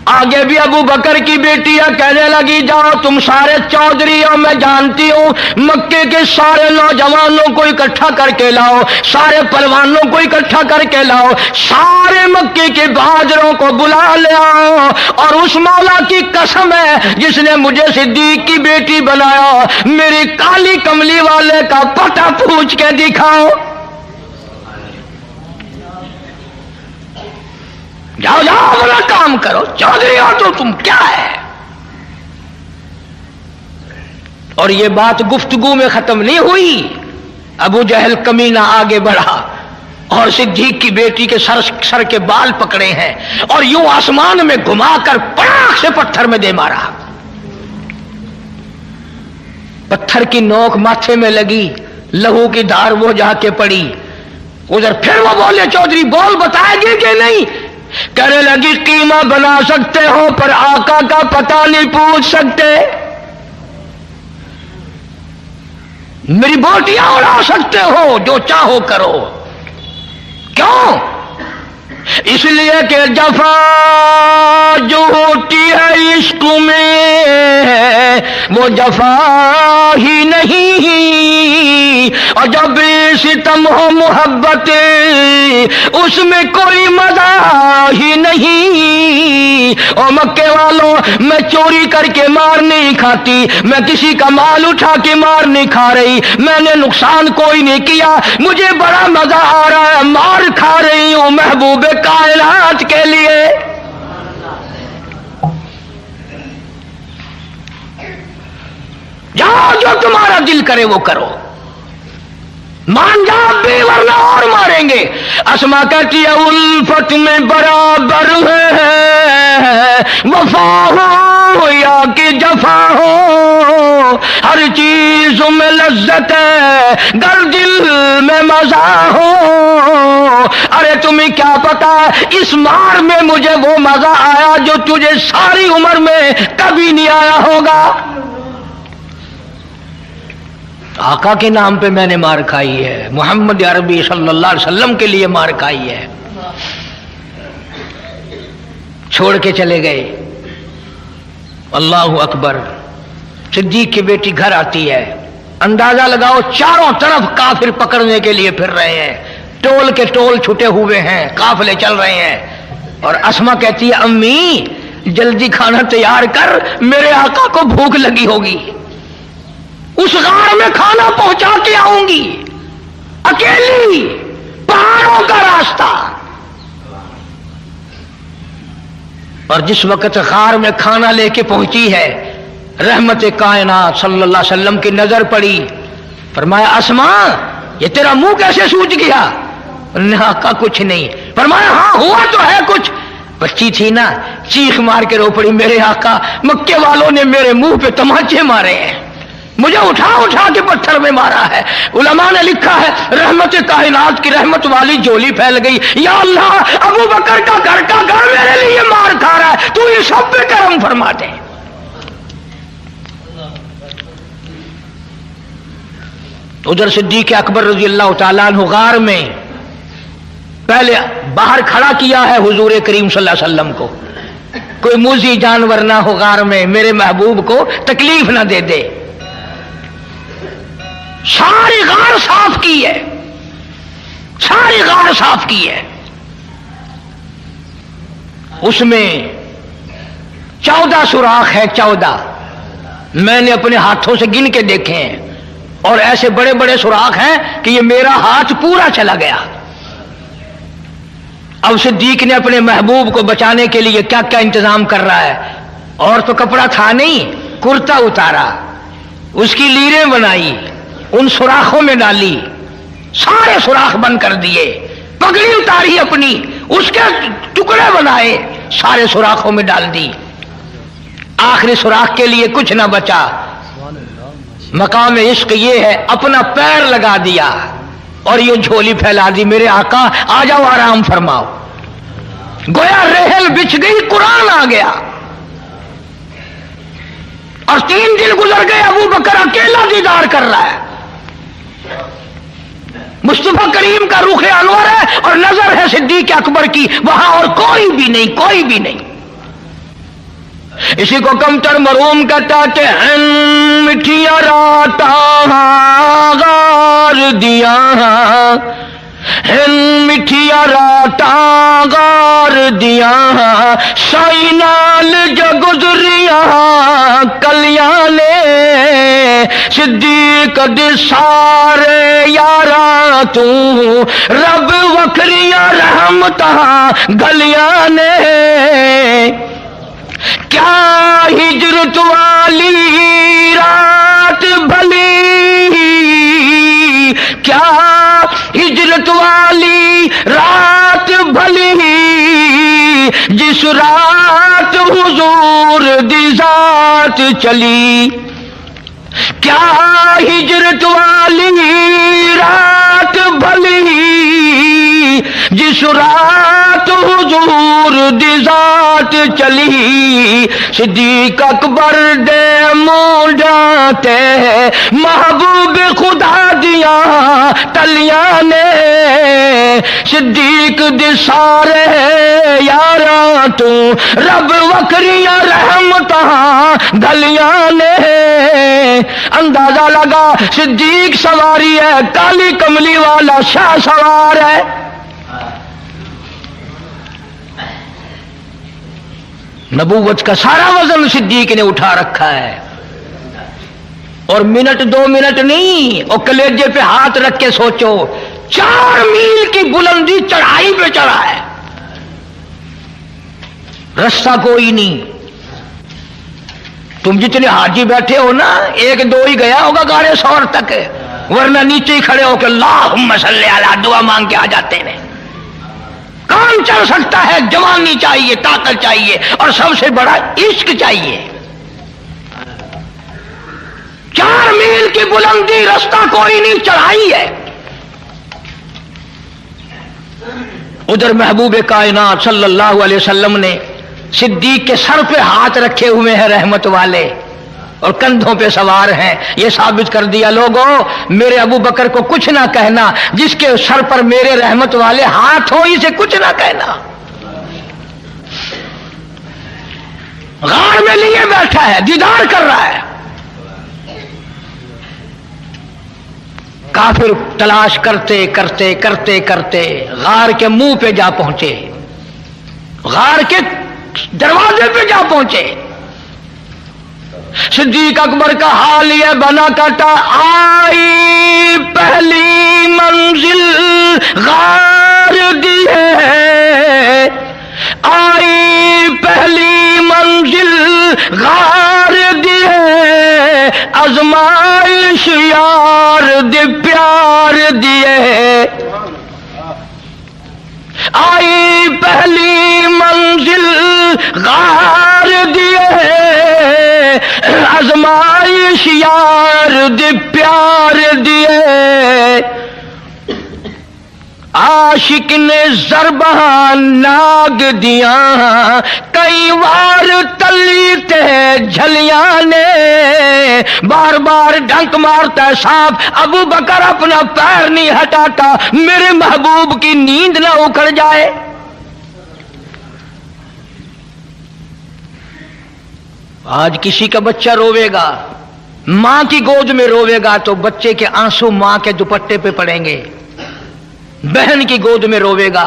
आगे भी अबू बकर की बेटियां कहने लगी, जाओ तुम सारे चौधरी हो, मैं जानती हूं, मक्के के सारे नौजवानों को इकट्ठा करके लाओ, सारे पहलवानों को इकट्ठा करके लाओ, सारे मक्के के बहादुरों को बुला ले आओ, और उस मौला की कसम है जिसने मुझे सिद्दीक की बेटी बनाया, मेरी काली कमली वाले का पता पूछ के दिखाओ। जाओ जाओ अपना काम करो, चौधरी हो तो तुम क्या है। और ये बात गुफ्तगू में खत्म नहीं हुई। अबू जहल कमीना आगे बढ़ा और सिद्दीक की बेटी के सर के बाल पकड़े हैं और यूं आसमान में घुमाकर पटाख से पत्थर में दे मारा। पत्थर की नोक माथे में लगी, लहू की धार वो जाके पड़ी। उधर फिर वो बोले, चौधरी बोल, बताएगी कि नहीं? कहने लगी, कीमा बना सकते हो पर आका का पता नहीं पूछ सकते, मेरी बोटियां उड़ा सकते हो, जो चाहो करो। क्यों? इसलिए कि जफा जो होती है इश्क में वो जफा ही नहीं, और जब सितम हो मोहब्बत उसमें कोई मजा ही नहीं। और मक्के वालों, मैं चोरी करके मार नहीं खाती, मैं किसी का माल उठा के मार नहीं खा रही, मैंने नुकसान कोई नहीं किया, मुझे बड़ा मजा आ रहा है, मार खा रही हूं महबूबे कायनात के लिए। जो तुम्हारा दिल करे वो करो, मान जाओ भी वरना और मारेंगे। अस्मा कहती है उल्फत में बराबर है, वफा हो या कि जफा हो, हर चीज में लज्जत है गर दिल में मजा हो। अरे तुम्हें क्या पता इस मार में मुझे वो मजा आया जो तुझे सारी उम्र में कभी नहीं आया होगा। आका के नाम पे मैंने मार खाई है, मोहम्मद अरबी सल्लल्लाहु अलैहि वसल्लम के लिए मार खाई है। छोड़ के चले गए। अल्लाहु अकबर। सिद्दीक की बेटी घर आती है, अंदाजा लगाओ चारों तरफ काफिर पकड़ने के लिए फिर रहे हैं, टोल के टोल छुटे हुए हैं, काफिले चल रहे हैं। और अस्मा कहती है अम्मी जल्दी खाना तैयार कर, मेरे आका को भूख लगी होगी, उस गार में खाना पहुंचा के आऊंगी, अकेली, पहाड़ों का रास्ता। और जिस वक्त गार में खाना लेके पहुंची है, रहमत कायनात सल्लल्लाहु अलैहि वसल्लम की नजर पड़ी। फरमाया अस्मा ये तेरा मुंह कैसे सूज गया? का कुछ नहीं। फरमाया हाँ हुआ तो है कुछ। बच्ची थी ना, चीख मार के रो पड़ी, मेरे आका मक्के वालों ने मेरे मुंह पे तमाचे मारे हैं, मुझे उठा उठा के पत्थर में मारा है। उलमा ने लिखा है रहमत कायनात की रहमत वाली झोली फैल गई। या अल्लाह अबू बकर का घर मेरे लिए मार खा रहा है, तू ये सब पे करम फरमा दे। उधर सिद्दीक अकबर रजी अल्लाह तआला अन्हु गार में पहले बाहर खड़ा किया है हुजूर करीम सल्लल्लाहु अलैहि वसल्लम को, कोई मूजी जानवर ना हो गार में, मेरे महबूब को तकलीफ ना दे दे। सारी गार साफ की है, सारी गार साफ की है। उसमें 14 सुराख है, 14 मैंने अपने हाथों से गिन के देखे हैं। और ऐसे बड़े बड़े सुराख हैं कि ये मेरा हाथ पूरा चला गया। अब सिद्दीक ने अपने महबूब को बचाने के लिए क्या क्या इंतजाम कर रहा है। और तो कपड़ा था नहीं, कुर्ता उतारा, उसकी लीरें बनाई, उन सुराखों में डाली, सारे सुराख बंद कर दिए, पगड़ी उतारी अपनी, उसके टुकड़े बनाए, सारे सुराखों में डाल दी। आखिरी सुराख के लिए कुछ ना बचा। मकाम इश्क ये है, अपना पैर लगा दिया और ये झोली फैला दी, मेरे आका आ जाओ आराम फरमाओ। गोया रेहल बिछ गई, कुरान आ गया। और 3 दिन गुजर गए, अबू बकर अकेला दीदार कर रहा है। मुस्तफा करीम का रुख अनवर है और नजर है सिद्दीक अकबर की, वहां और कोई भी नहीं, कोई भी नहीं। इसी को कमतर मरूम कहता कि मिठिया राता गार दिया, मिठिया राता गार दिया, साई नाल जो गुजरिया कल्याणे, सिद्दीक दे सारे यारा तू, रब वखरिया रहमता गलियां ने। क्या हिजरत वाली रात भली, क्या हिजरत वाली रात भली, जिस रात हुजूर दी जात चली। क्या हिजरत वाली रात भली, जिस रात हुजूर दी जात चली। सिद्दीक अकबर दे मुंडा ते महबूब खुदा दिया तलियां ने, सिद्दीक दे सारे यारा तू, रब वखरिया रहमता गलियां ने। अंदाजा लगा सिद्दीक सवारी है, काली कमली वाला शाह सवार है। नबूवत का सारा वजन सिद्दीक ने उठा रखा है। और मिनट 2 मिनट नहीं, और कलेजे पे हाथ रख के सोचो, 4 मील की बुलंदी चढ़ाई पे चढ़ा है, रास्ता कोई नहीं, तुम जितने हाजी बैठे हो ना, एक दो ही गया होगा गाड़े सौर तक, वरना नीचे ही खड़े होकर अल्लाहुम्मा सल्ली अला दुआ मांग के आ जाते हैं। काम चल सकता है, जवानी चाहिए, ताकत चाहिए, और सबसे बड़ा इश्क चाहिए। 4 मील की बुलंदी, रास्ता कोई नहीं, चढ़ाई है। उधर महबूब कायनात सल्लल्लाहु अलैहि वसल्लम ने सिद्दीक के सर पे हाथ रखे हुए हैं रहमत वाले, और कंधों पे सवार हैं। ये साबित कर दिया लोगों, मेरे अबू बकर को कुछ ना कहना, जिसके सर पर मेरे रहमत वाले हाथ हो इसे कुछ ना कहना। गार में लिए बैठा है, दीदार कर रहा है। काफिर तलाश करते करते करते करते गार के मुंह पे जा पहुंचे, गार के दरवाजे पे जा पहुंचे। सिद्दीक अकबर का हाल यह बना काटा, आई पहली मंजिल गार दी है, आई पहली मंजिल गार दी है, आजमाइश यार दे प्यार दिए, आई पहली मंजिल गार दिए, आजमाइश यार दे प्यार दिए, आशिक ने ज़रबा नाग दिया, कई बार तली ते झलियां ने, बार बार डंक मारता सांप, अबू बकर अपना पैर नहीं हटाता, मेरे महबूब की नींद ना उखड़ जाए। आज किसी का बच्चा रोवेगा, मां की गोद में रोवेगा तो बच्चे के आंसू मां के दुपट्टे पे पड़ेंगे, बहन की गोद में रोवेगा,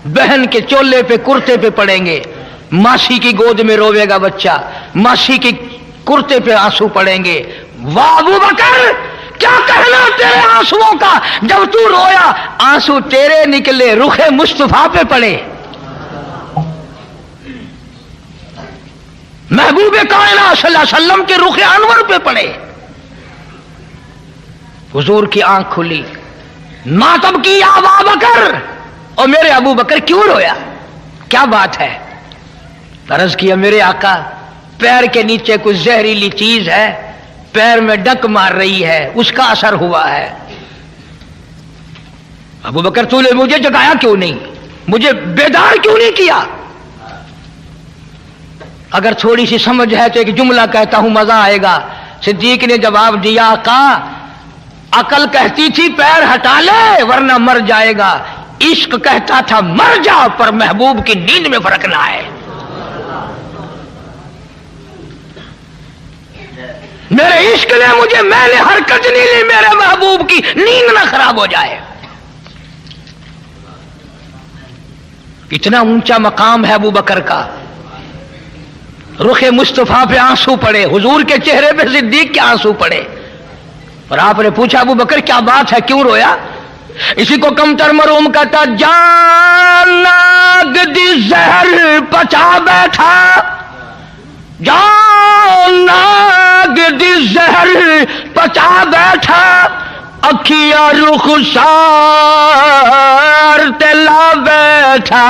बहन के चोले पे कुर्ते पे पड़ेंगे, मासी की गोद में रोवेगा बच्चा, मासी की कुर्ते पे आंसू पड़ेंगे। वाह अबू बकर, क्या कहना तेरे आंसुओं का, जब तू रोया आंसू तेरे निकले रुखे मुस्तफा पे पड़े, महबूब कायनात सल्लल्लाहु अलैहि वसल्लम के रुखे अनवर पे पड़े। हुजूर की आंख खुली, मातम की अबू बकर, और मेरे अबू बकर क्यों रोया, क्या बात है? अर्ज किया, मेरे आका पैर के नीचे कुछ जहरीली चीज है, पैर में डंक मार रही है, उसका असर हुआ है। अबू बकर तूने मुझे जगाया क्यों नहीं, मुझे बेदार क्यों नहीं किया? अगर थोड़ी सी समझ है तो एक जुमला कहता हूं, मजा आएगा। सिद्दीक ने जवाब दिया, आका अकल कहती थी पैर हटा ले वरना मर जाएगा, इश्क कहता था मर जा पर महबूब की नींद में फर्क ना आए। मेरे इश्क ने मुझे, मैंने हरकत नहीं ली, मेरे महबूब की नींद ना खराब हो जाए। इतना ऊंचा मकाम है अबू बकर का। रुखे मुस्तफा पे आंसू पड़े, हुजूर के चेहरे पे सिद्दीक के आंसू पड़े, और आपने पूछा अबू बकर क्या बात है, क्यों रोया? इसी को कमतर मरूम कहता, जान नाग दी जहर पचा बैठा, जान नाग दी जहर पचा बैठा, अखिया रुख सार तेला बैठा,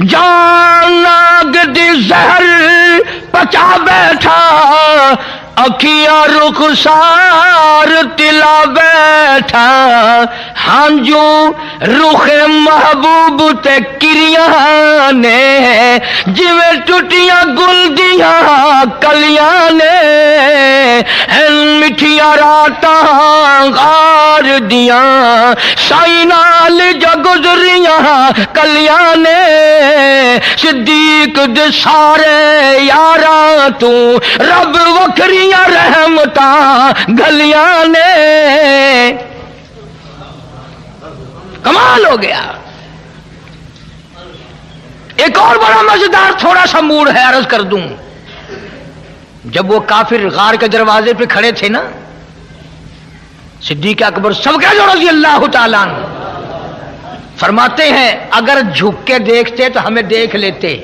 जान नाग दी जहर पचा बैठा, अखिया रुख सार तिला बैठा, हांजू रुखे महबूब ते किरिया ने, जिवें टुटिया गुल दिया कलिया ने, मिठिया रातां गार दिया, साई नाल जो गुजरिया कलिया ने, सिद्दीक दे सारे यारा तू रब वखरी रहमता गलिया ने। कमाल हो गया। एक और बड़ा मजेदार थोड़ा सा मूड है, अर्ज कर दूं। जब वो काफिर गार के दरवाजे पे खड़े थे ना, सिद्दीक अकबर सबके जो रज़ी अल्लाह ताला फरमाते हैं, अगर झुक के देखते तो हमें देख लेते,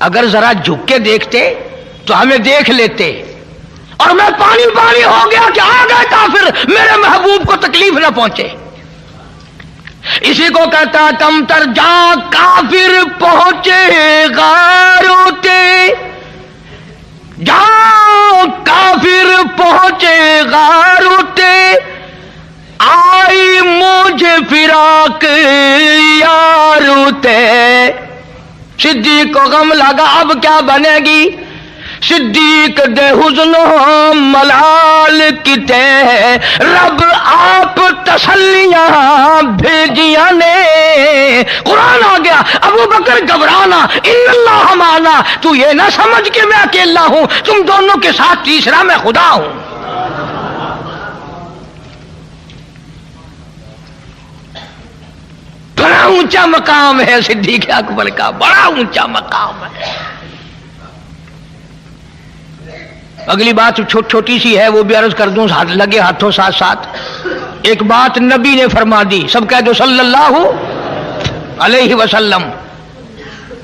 अगर जरा झुक के देखते तो हमें देख लेते, और मैं पानी पानी हो गया कि आ गए काफिर, मेरे महबूब को तकलीफ न पहुंचे। इसी को कहता कमतर जा काफिर पहुंचे गारोते, जाओ काफिर पहुंचे गारोते, आई मुझे फिराक यारूते। सिद्दीक को गम लगा अब क्या बनेगी, सिद्दीक दे हुज़्नो मलाल किते, रब आप तसल्लियां भेजिया ने। कुरान आ गया, अबू बकर घबराना, इन्नल्लाह माना, तू ये ना समझ के मैं अकेला हूं, तुम दोनों के साथ तीसरा मैं खुदा हूं। बड़ा ऊंचा मकाम है सिद्दीक अकबर का, बड़ा ऊंचा मकाम है। अगली बात छोटी सी है, वो भी अर्ज कर दूं लगे हाथों साथ साथ। एक बात नबी ने फरमा दी, सब कह दो सल्लल्लाहु अलैहि वसल्लम।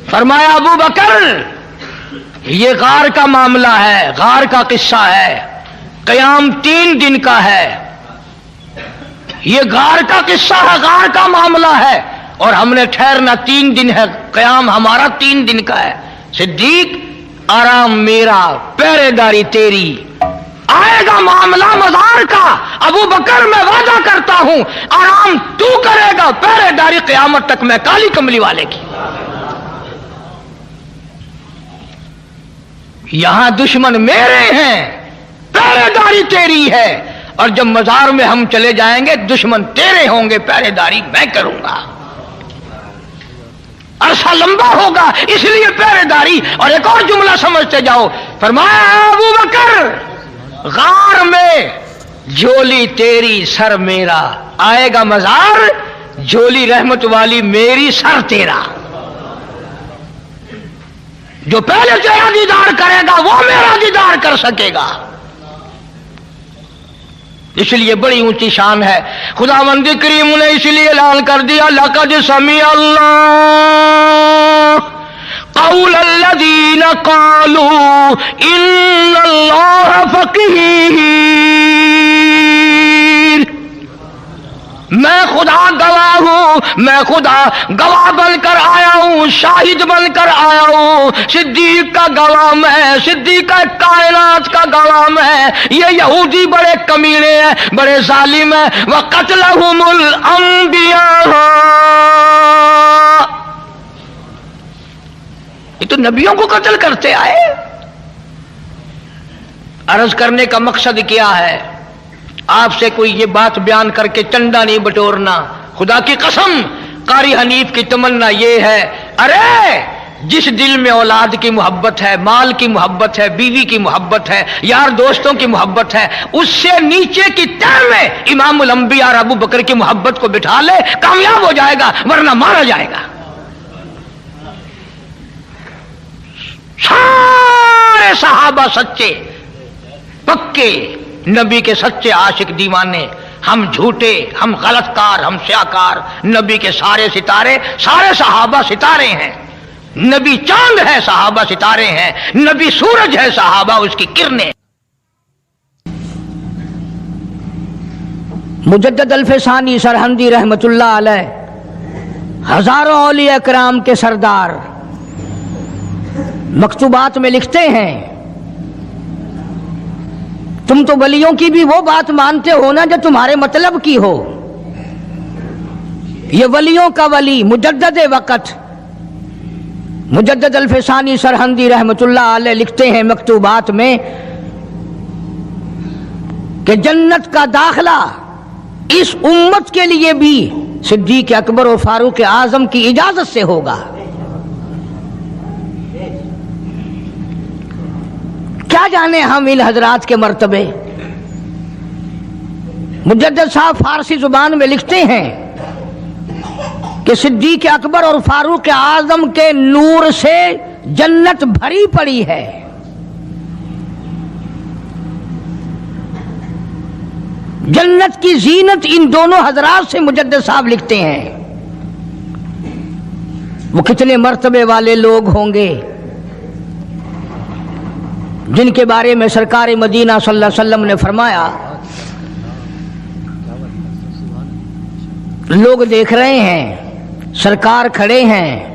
फरमाया अबू बकर ये गार का मामला है, गार का किस्सा है, कयाम 3 दिन का है, ये गार का किस्सा है, गार का मामला है, और हमने ठहरना 3 दिन है, कयाम हमारा 3 दिन का है। सिद्दीक आराम मेरा, पहरेदारी तेरी, आएगा मामला मज़ार का, अबू बकर मैं वादा करता हूं आराम तू करेगा, पहरेदारी क़यामत तक मैं काली कमली वाले की। यहां दुश्मन मेरे हैं, पहरेदारी तेरी है, और जब मज़ार में हम चले जाएंगे दुश्मन तेरे होंगे, पहरेदारी मैं करूंगा। अरसा लंबा होगा इसलिए पहरेदारी। और एक और जुमला समझते जाओ, फरमाया अबू बकर गार में झोली तेरी सर मेरा, आएगा मज़ार झोली रहमत वाली मेरी सर तेरा। जो पहले तेरा दीदार करेगा वो मेरा दीदार कर सकेगा। इसलिए बड़ी ऊंची शान है। खुदावंद करीम ने इसलिए ऐलान कर दिया, लक़द समी अल्लाह क़ौल अल्लज़ीना क़ालू इन्नल्लाह फ़क़ीर। मैं खुदा गवाह हूं, मैं खुदा गवाह बनकर आया हूं, शाहिद बनकर आया हूं। सिद्दीक का गवाह मैं, सिद्दीक का कायनात का गवाह मैं। ये यहूदी बड़े कमीने हैं, बड़े जालिम हैं। व क़त्लहुमुल अंबिया, ये तो नबियों को कत्ल करते आए। अर्ज करने का मकसद क्या है, आपसे कोई ये बात बयान करके चंदा नहीं बटोरना। खुदा की कसम कारी हनीफ की तमन्ना ये है, अरे जिस दिल में औलाद की मोहब्बत है, माल की मोहब्बत है, बीवी की मोहब्बत है, यार दोस्तों की मोहब्बत है, उससे नीचे की तह में इमामुल अंबिया और अबू बकर की मोहब्बत को बिठा ले, कामयाब हो जाएगा, वरना मारा जाएगा। सारे सहाबा सच्चे पक्के, नबी के सच्चे आशिक दीवाने। हम झूठे, हम गलतकार, हम स्याकार। नबी के सारे सितारे, सारे सहाबा सितारे हैं। नबी चांद है, सहाबा सितारे हैं। नबी सूरज है, सहाबा उसकी किरणें। मुजद्दद अल्फसानी सरहंदी रहमतुल्लाह अलैह हजारों औलिया कराम के सरदार मकतूबात में लिखते हैं, तुम तो वलियों की भी वो बात मानते हो ना जो तुम्हारे मतलब की हो। ये वलियों का वली मुजद्दद वक़्त मुजद्दद अल्फसानी सरहंदी रहमतुल्लाह अलैह लिखते हैं मकतूबात में कि जन्नत का दाखला इस उम्मत के लिए भी सिद्दीक अकबर और फारूक आजम की इजाजत से होगा। क्या जाने हम इन हजरात के मर्तबे। मुजद्दिद साहब फारसी जुबान में लिखते हैं कि सिद्दीक अकबर और फारूक आजम के नूर से जन्नत भरी पड़ी है। जन्नत की जीनत इन दोनों हजरात से मुजद्दिद साहब लिखते हैं। वो कितने मर्तबे वाले लोग होंगे, جن کے بارے میں سرکار مدینہ صلی اللہ علیہ وسلم نے فرمایا لوگ دیکھ رہے ہیں سرکار کھڑے ہیں،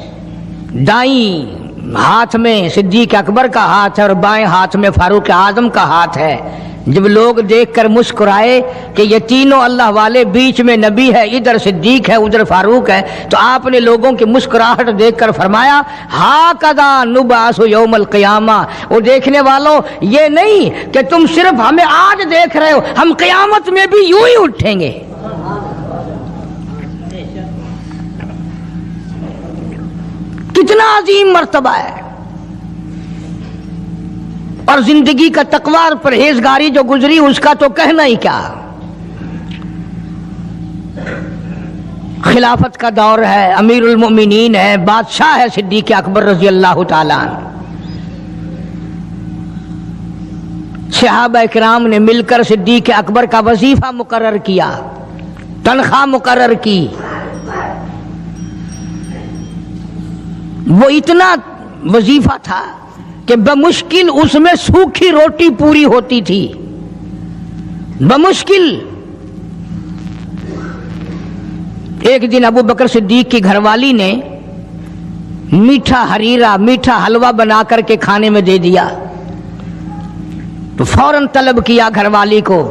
دائیں ہاتھ میں صدیق اکبر کا ہاتھ ہے اور بائیں ہاتھ میں فاروق اعظم کا ہاتھ ہے۔ جب لوگ دیکھ کر مسکرائے کہ یہ تینوں اللہ والے، بیچ میں نبی ہے، ادھر صدیق ہے، ادھر فاروق ہے، تو آپ نے لوگوں کی مسکراہٹ دیکھ کر فرمایا ہاکذا نبعث یوم القیامہ، وہ دیکھنے والوں یہ نہیں کہ تم صرف ہمیں آج دیکھ رہے ہو، ہم قیامت میں بھی یوں ہی اٹھیں گے۔ کتنا عظیم مرتبہ ہے، اور زندگی کا تقوی اور پرہیزگاری جو گزری اس کا تو کہنا ہی کیا۔ خلافت کا دور ہے، امیر المؤمنین ہے، بادشاہ ہے صدیق اکبر رضی اللہ تعالیٰ عنہ۔ صحابہ کرام نے مل کر صدیق اکبر کا وظیفہ مقرر کیا، تنخواہ مقرر کی۔ وہ اتنا وظیفہ تھا کہ بمشکل اس میں سوکھی روٹی پوری ہوتی تھی، بمشکل۔ ایک دن ابو بکر صدیق کی گھر والی نے میٹھا ہریرا، میٹھا حلوہ بنا کر کے کھانے میں دے دیا، تو فوراً طلب کیا گھر والی کو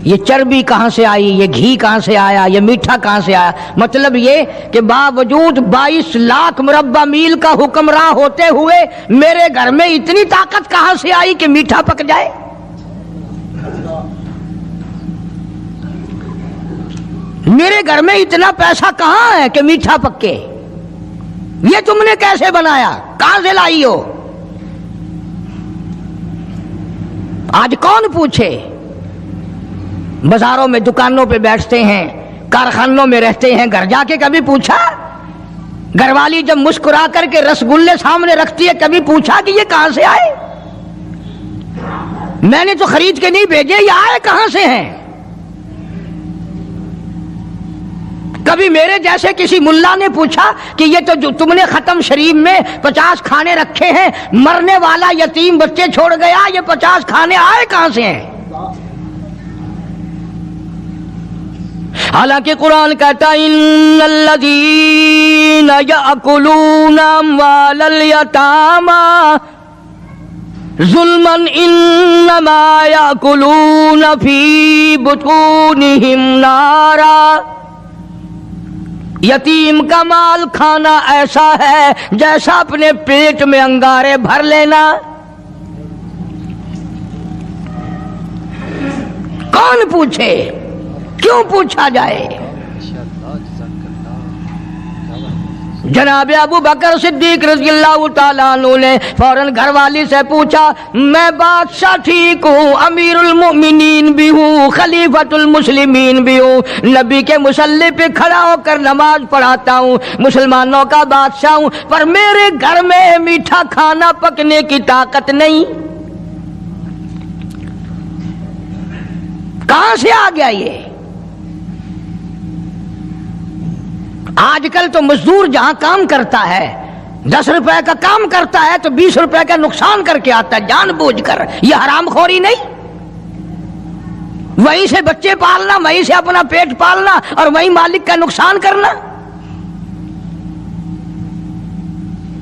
یہ چربی کہاں سے آئی، یہ گھی کہاں سے آیا، یہ میٹھا کہاں سے آیا؟ مطلب یہ کہ باوجود 22 لاکھ مربع میل کا حکمراں ہوتے ہوئے میرے گھر میں اتنی طاقت کہاں سے آئی کہ میٹھا پک جائے؟ میرے گھر میں اتنا پیسہ کہاں ہے کہ میٹھا پکے؟ یہ تم نے کیسے بنایا، کہاں سے لائی ہو؟ آج کون پوچھے؟ بازاروں میں دکانوں پہ بیٹھتے ہیں، کارخانوں میں رہتے ہیں، گھر جا کے کبھی پوچھا؟ گھر والی جب مسکرا کر کے رسگلے سامنے رکھتی ہے کبھی پوچھا کہ یہ کہاں سے آئے؟ میں نے تو خرید کے نہیں بھیجے، یہ آئے کہاں سے ہیں؟ کبھی میرے جیسے کسی ملا نے پوچھا کہ یہ تو جو تم نے ختم شریف میں 50 کھانے رکھے ہیں، مرنے والا یتیم بچے چھوڑ گیا، یہ 50 کھانے آئے کہاں سے ہیں؟ حالانکہ قرآن کہتا ہے ان الذین یأکلون اموال الیتامی ظلما انما یأکلون فی بطونہم نارا۔ یتیم کا مال کھانا ایسا ہے جیسا اپنے پیٹ میں انگارے بھر لینا۔ کون پوچھے؟ کیوں پوچھا جائے؟ جناب ابو بکر صدیق رضی اللہ تعالیٰ عنہ نے فوراً گھر والی سے پوچھا میں بادشاہ ٹھیک ہوں، امیر المؤمنین بھی ہوں، خلیفۃ المسلمین بھی ہوں، نبی کے مصلی پہ کھڑا ہو کر نماز پڑھاتا ہوں، مسلمانوں کا بادشاہ ہوں، پر میرے گھر میں میٹھا کھانا پکنے کی طاقت نہیں، کہاں سے آ گیا یہ؟ آج کل تو مزدور جہاں کام کرتا ہے 10 روپے کا کام کرتا ہے تو 20 روپے کا نقصان کر کے آتا ہے جان بوجھ کر۔ یہ حرام خوری نہیں؟ وہیں سے بچے پالنا، وہیں سے اپنا پیٹ پالنا اور وہیں مالک کا نقصان کرنا۔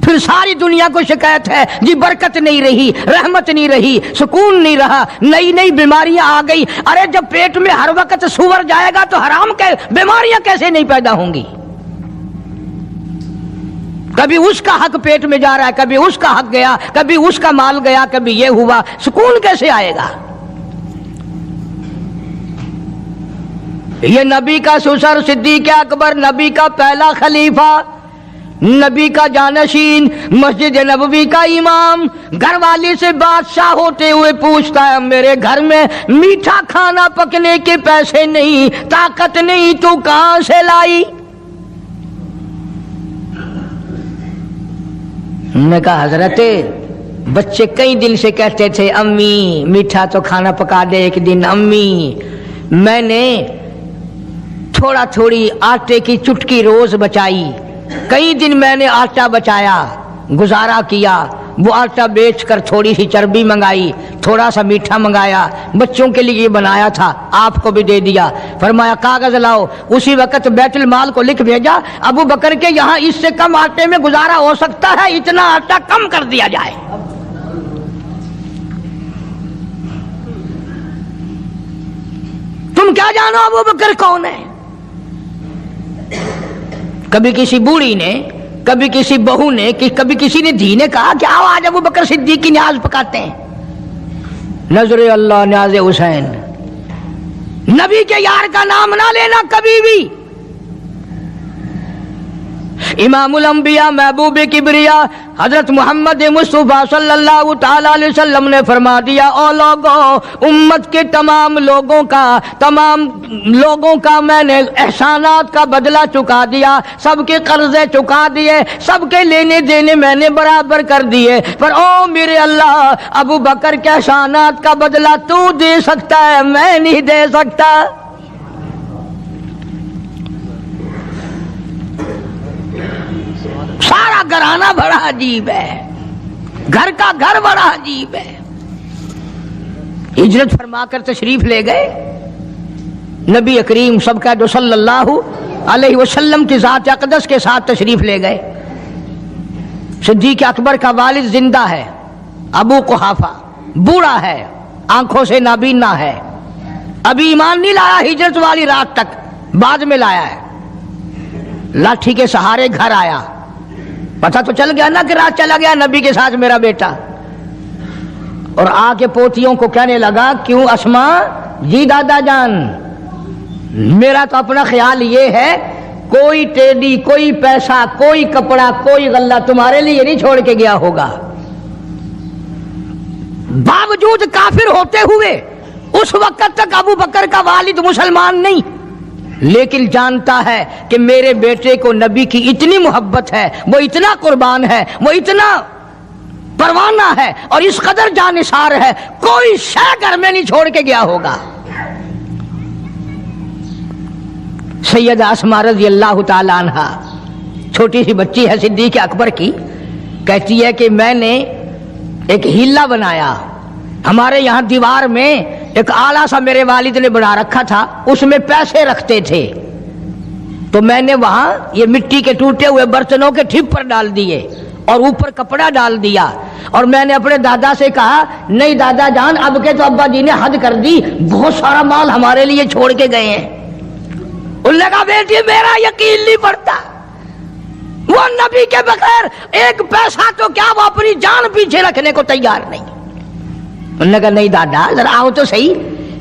پھر ساری دنیا کو شکایت ہے جی برکت نہیں رہی، رحمت نہیں رہی، سکون نہیں رہا، نئی نئی بیماریاں آ گئی۔ ارے جب پیٹ میں ہر وقت سور جائے گا تو حرام کے بیماریاں کیسے نہیں پیدا ہوں گی؟ کبھی اس کا حق پیٹ میں جا رہا ہے، کبھی اس کا حق گیا، کبھی اس کا مال گیا، کبھی یہ ہوا، سکون کیسے آئے گا؟ یہ نبی کا سسر صدیق اکبر، نبی کا پہلا خلیفہ، نبی کا جانشین، مسجد نبوی کا امام، گھر والی سے بادشاہ ہوتے ہوئے پوچھتا ہے میرے گھر میں میٹھا کھانا پکنے کے پیسے نہیں، طاقت نہیں، تو کہاں سے لائی؟ نے کہا حضرت بچے کئی دن سے کہتے تھے امی میٹھا تو کھانا پکا دے ایک دن، امی میں نے تھوڑی آٹے کی چٹکی روز بچائی، کئی دن میں نے آٹا بچایا، गुजारा किया, वो आटा बेच कर थोड़ी सी चर्बी मंगाई, थोड़ा सा मीठा मंगाया, बच्चों के लिए बनाया था, आपको भी दे दिया। फरमाया कागज लाओ, उसी वक्त बैतुल माल को लिख भेजा, अबू बकर के यहाँ इससे कम आटे में गुजारा हो सकता है, इतना आटा कम कर दिया जाए। तुम क्या जानो अबू बकर कौन है? कभी किसी बूढ़ी ने, कभी किसी बहू ने, कभी किसी ने धी ने कहा कि आओ आज अबू बकर सिद्दीक की न्याज पकाते हैं। नजरे अल्लाह न्याज़े हुसैन, नबी के यार का नाम ना लेना कभी भी। इमामुल अंबिया महबूब किबरिया हजरत मोहम्मद मुस्तफा सल्लल्लाहु ताला अलैहि वसल्लम ने फरमा दिया, ओ लोगों, उम्मत के तमाम लोगों का मैंने एहसानात का बदला चुका दिया, सबके कर्जे चुका दिए, सबके लेने देने मैंने बराबर कर दिए, पर ओ मेरे अल्लाह, अबू बकर के एहसानात का बदला तू दे सकता है, मैं नहीं दे सकता। सारा घराना बड़ा अजीब है, घर का घर बड़ा अजीब है। हिजरत फरमाकर तशरीफ ले गए नबी करीम सबका जो सल्लल्लाहु अलैहि वसल्लम की ज़ात अक़दस के साथ तशरीफ ले गए। सिद्दीक़ अकबर का वालिद जिंदा है, अबू कुहाफा बूढ़ा है, आंखों से नाबीना है, अभी ईमान नहीं लाया हिजरत वाली रात तक, बाद में लाया है। लाठी के सहारे घर आया, पता तो चल गया ना कि रात चला गया नबी के साथ मेरा बेटा, और आके पोतियों को कहने लगा, क्यों अस्मा जी दादा जान, मेरा तो अपना ख्याल ये है कोई टेडी, कोई पैसा, कोई कपड़ा, कोई गल्ला तुम्हारे लिए नहीं छोड़ के गया होगा। बावजूद काफिर होते हुए उस वक्त तक अबू बकर का वालिद मुसलमान नहीं, लेकिन जानता है कि मेरे बेटे को नबी की इतनी मोहब्बत है, वो इतना कुर्बान है, वो इतना परवाना है और इस कदर जानिसार है, कोई शय घर में नहीं छोड़ के गया होगा। सैयदा अस्मा रज़ी अल्लाह ताला अन्हा, छोटी सी बच्ची है सिद्दीक़ अकबर की, कहती है कि मैंने एक हीला बनाया, हमारे यहाँ दीवार में एक आला सा मेरे वालिद ने बना रखा था, उसमें पैसे रखते थे, तो मैंने वहां ये मिट्टी के टूटे हुए बर्तनों के ठिप पर डाल दिए और ऊपर कपड़ा डाल दिया, और मैंने अपने दादा से कहा, नहीं दादा जान, अब के तो अब्बा जी ने हद कर दी, बहुत सारा माल हमारे लिए छोड़ के गए हैं। उन्होंने कहा, बेटी मेरा यकीन नहीं पड़ता, वो नबी के बगैर एक पैसा तो क्या, वो अपनी जान पीछे रखने को तैयार नहीं। उन्होंने कहा, नहीं दादा जरा आओ तो सही।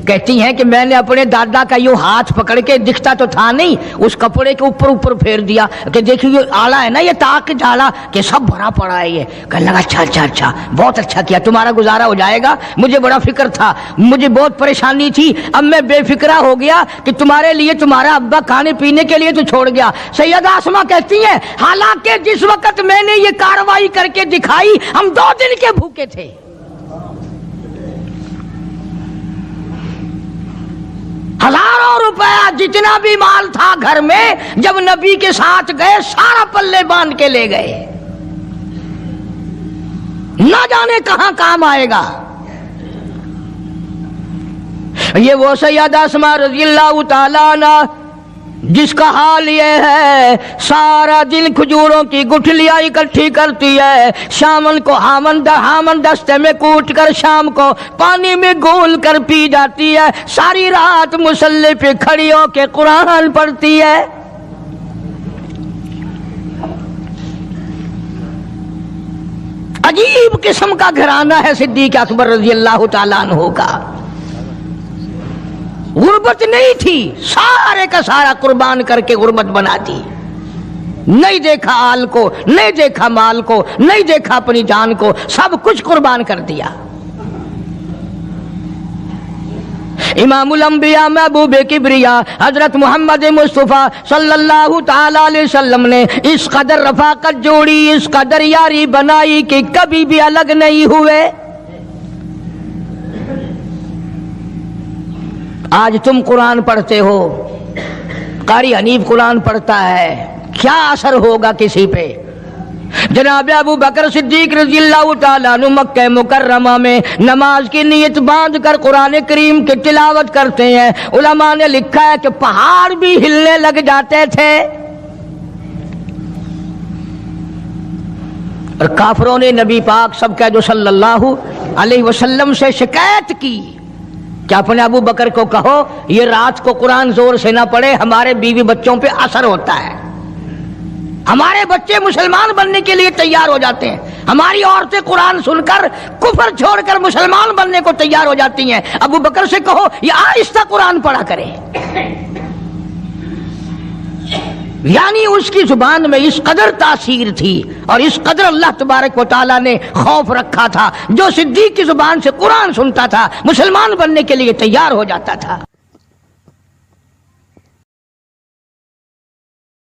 कहती हैं कि मैंने अपने दादा का यूं हाथ पकड़ के, दिखता तो था नहीं, उस कपड़े के ऊपर ऊपर फेर दिया कि देखिए ये आला है ना, ये ताक झाला कि सब भरा पड़ा है ये। कहने लगा, अच्छा अच्छा अच्छा, बहुत अच्छा किया, तुम्हारा गुजारा हो जाएगा, मुझे बड़ा फिक्र था, मुझे बहुत परेशानी थी, अब मैं बेफिक्रा हो गया कि तुम्हारे लिए तुम्हारा अब्बा खाने पीने के लिए तो छोड़ गया। सैयदा अस्मा कहती है, हालांकि जिस वक्त मैंने ये कार्रवाई करके दिखाई, हम 2 दिन के भूखे थे। हजारों रुपया जितना भी माल था घर में, जब नबी के साथ गए सारा पल्ले बांध के ले गए, ना जाने कहां काम आएगा। ये वो सैयदा अस्मा रज़ियल्लाहु ताला अन्हा जिसका हाल ये है, सारा दिन खजूरों की गुठलियां इकट्ठी करती है, शामन को हामन दस्ते में कूट कर शाम को पानी में घोल कर पी जाती है, सारी रात मुसल्ले पे खड़ी होकर कुरान पढ़ती है। अजीब किस्म का घराना है सिद्दीक़ अकबर रज़ियल्लाहु ताला अन्हु का। गुर्बत नहीं थी, सारे का सारा कुर्बान करके गुर्बत बना दी। नहीं देखा आल को, नहीं देखा माल को, नहीं देखा अपनी जान को, सब कुछ कुर्बान कर दिया। इमामुल अंबिया महबूब किबरिया हजरत मोहम्मद मुस्तफा सल्लल्लाहु ताला अलैहि वसल्लम ने इस कदर रफाकत जोड़ी, इस कदर यारी बनाई कि कभी भी अलग नहीं हुए। आज तुम कुरान पढ़ते हो, कारी हनीफ कुरान पढ़ता है, क्या असर होगा किसी पे? جناب ابو بکر صدیق رضی اللہ تعالیٰ عنہ مکہ مکرمہ میں نماز کی نیت باندھ کر قرآن کریم کی تلاوت کرتے ہیں. علماء نے لکھا ہے کہ پہاڑ بھی ہلنے لگ جاتے تھے. اور کافروں نے نبی پاک سب کا جو صلی اللہ علیہ وسلم سے شکایت کی کہ اپنے ابو بکر کو کہو یہ رات کو قرآن زور سے نہ پڑھے، ہمارے بیوی بچوں پہ اثر ہوتا ہے، ہمارے بچے مسلمان بننے کے لیے تیار ہو جاتے ہیں، ہماری عورتیں قرآن سن کر کفر چھوڑ کر مسلمان بننے کو تیار ہو جاتی ہیں، ابو بکر سے کہو یہ آہستہ قرآن پڑھا کرے. یعنی اس کی زبان میں اس قدر تاثیر تھی اور اس قدر اللہ تبارک و تعالیٰ نے خوف رکھا تھا، جو صدیق کی زبان سے قرآن سنتا تھا مسلمان بننے کے لیے تیار ہو جاتا تھا.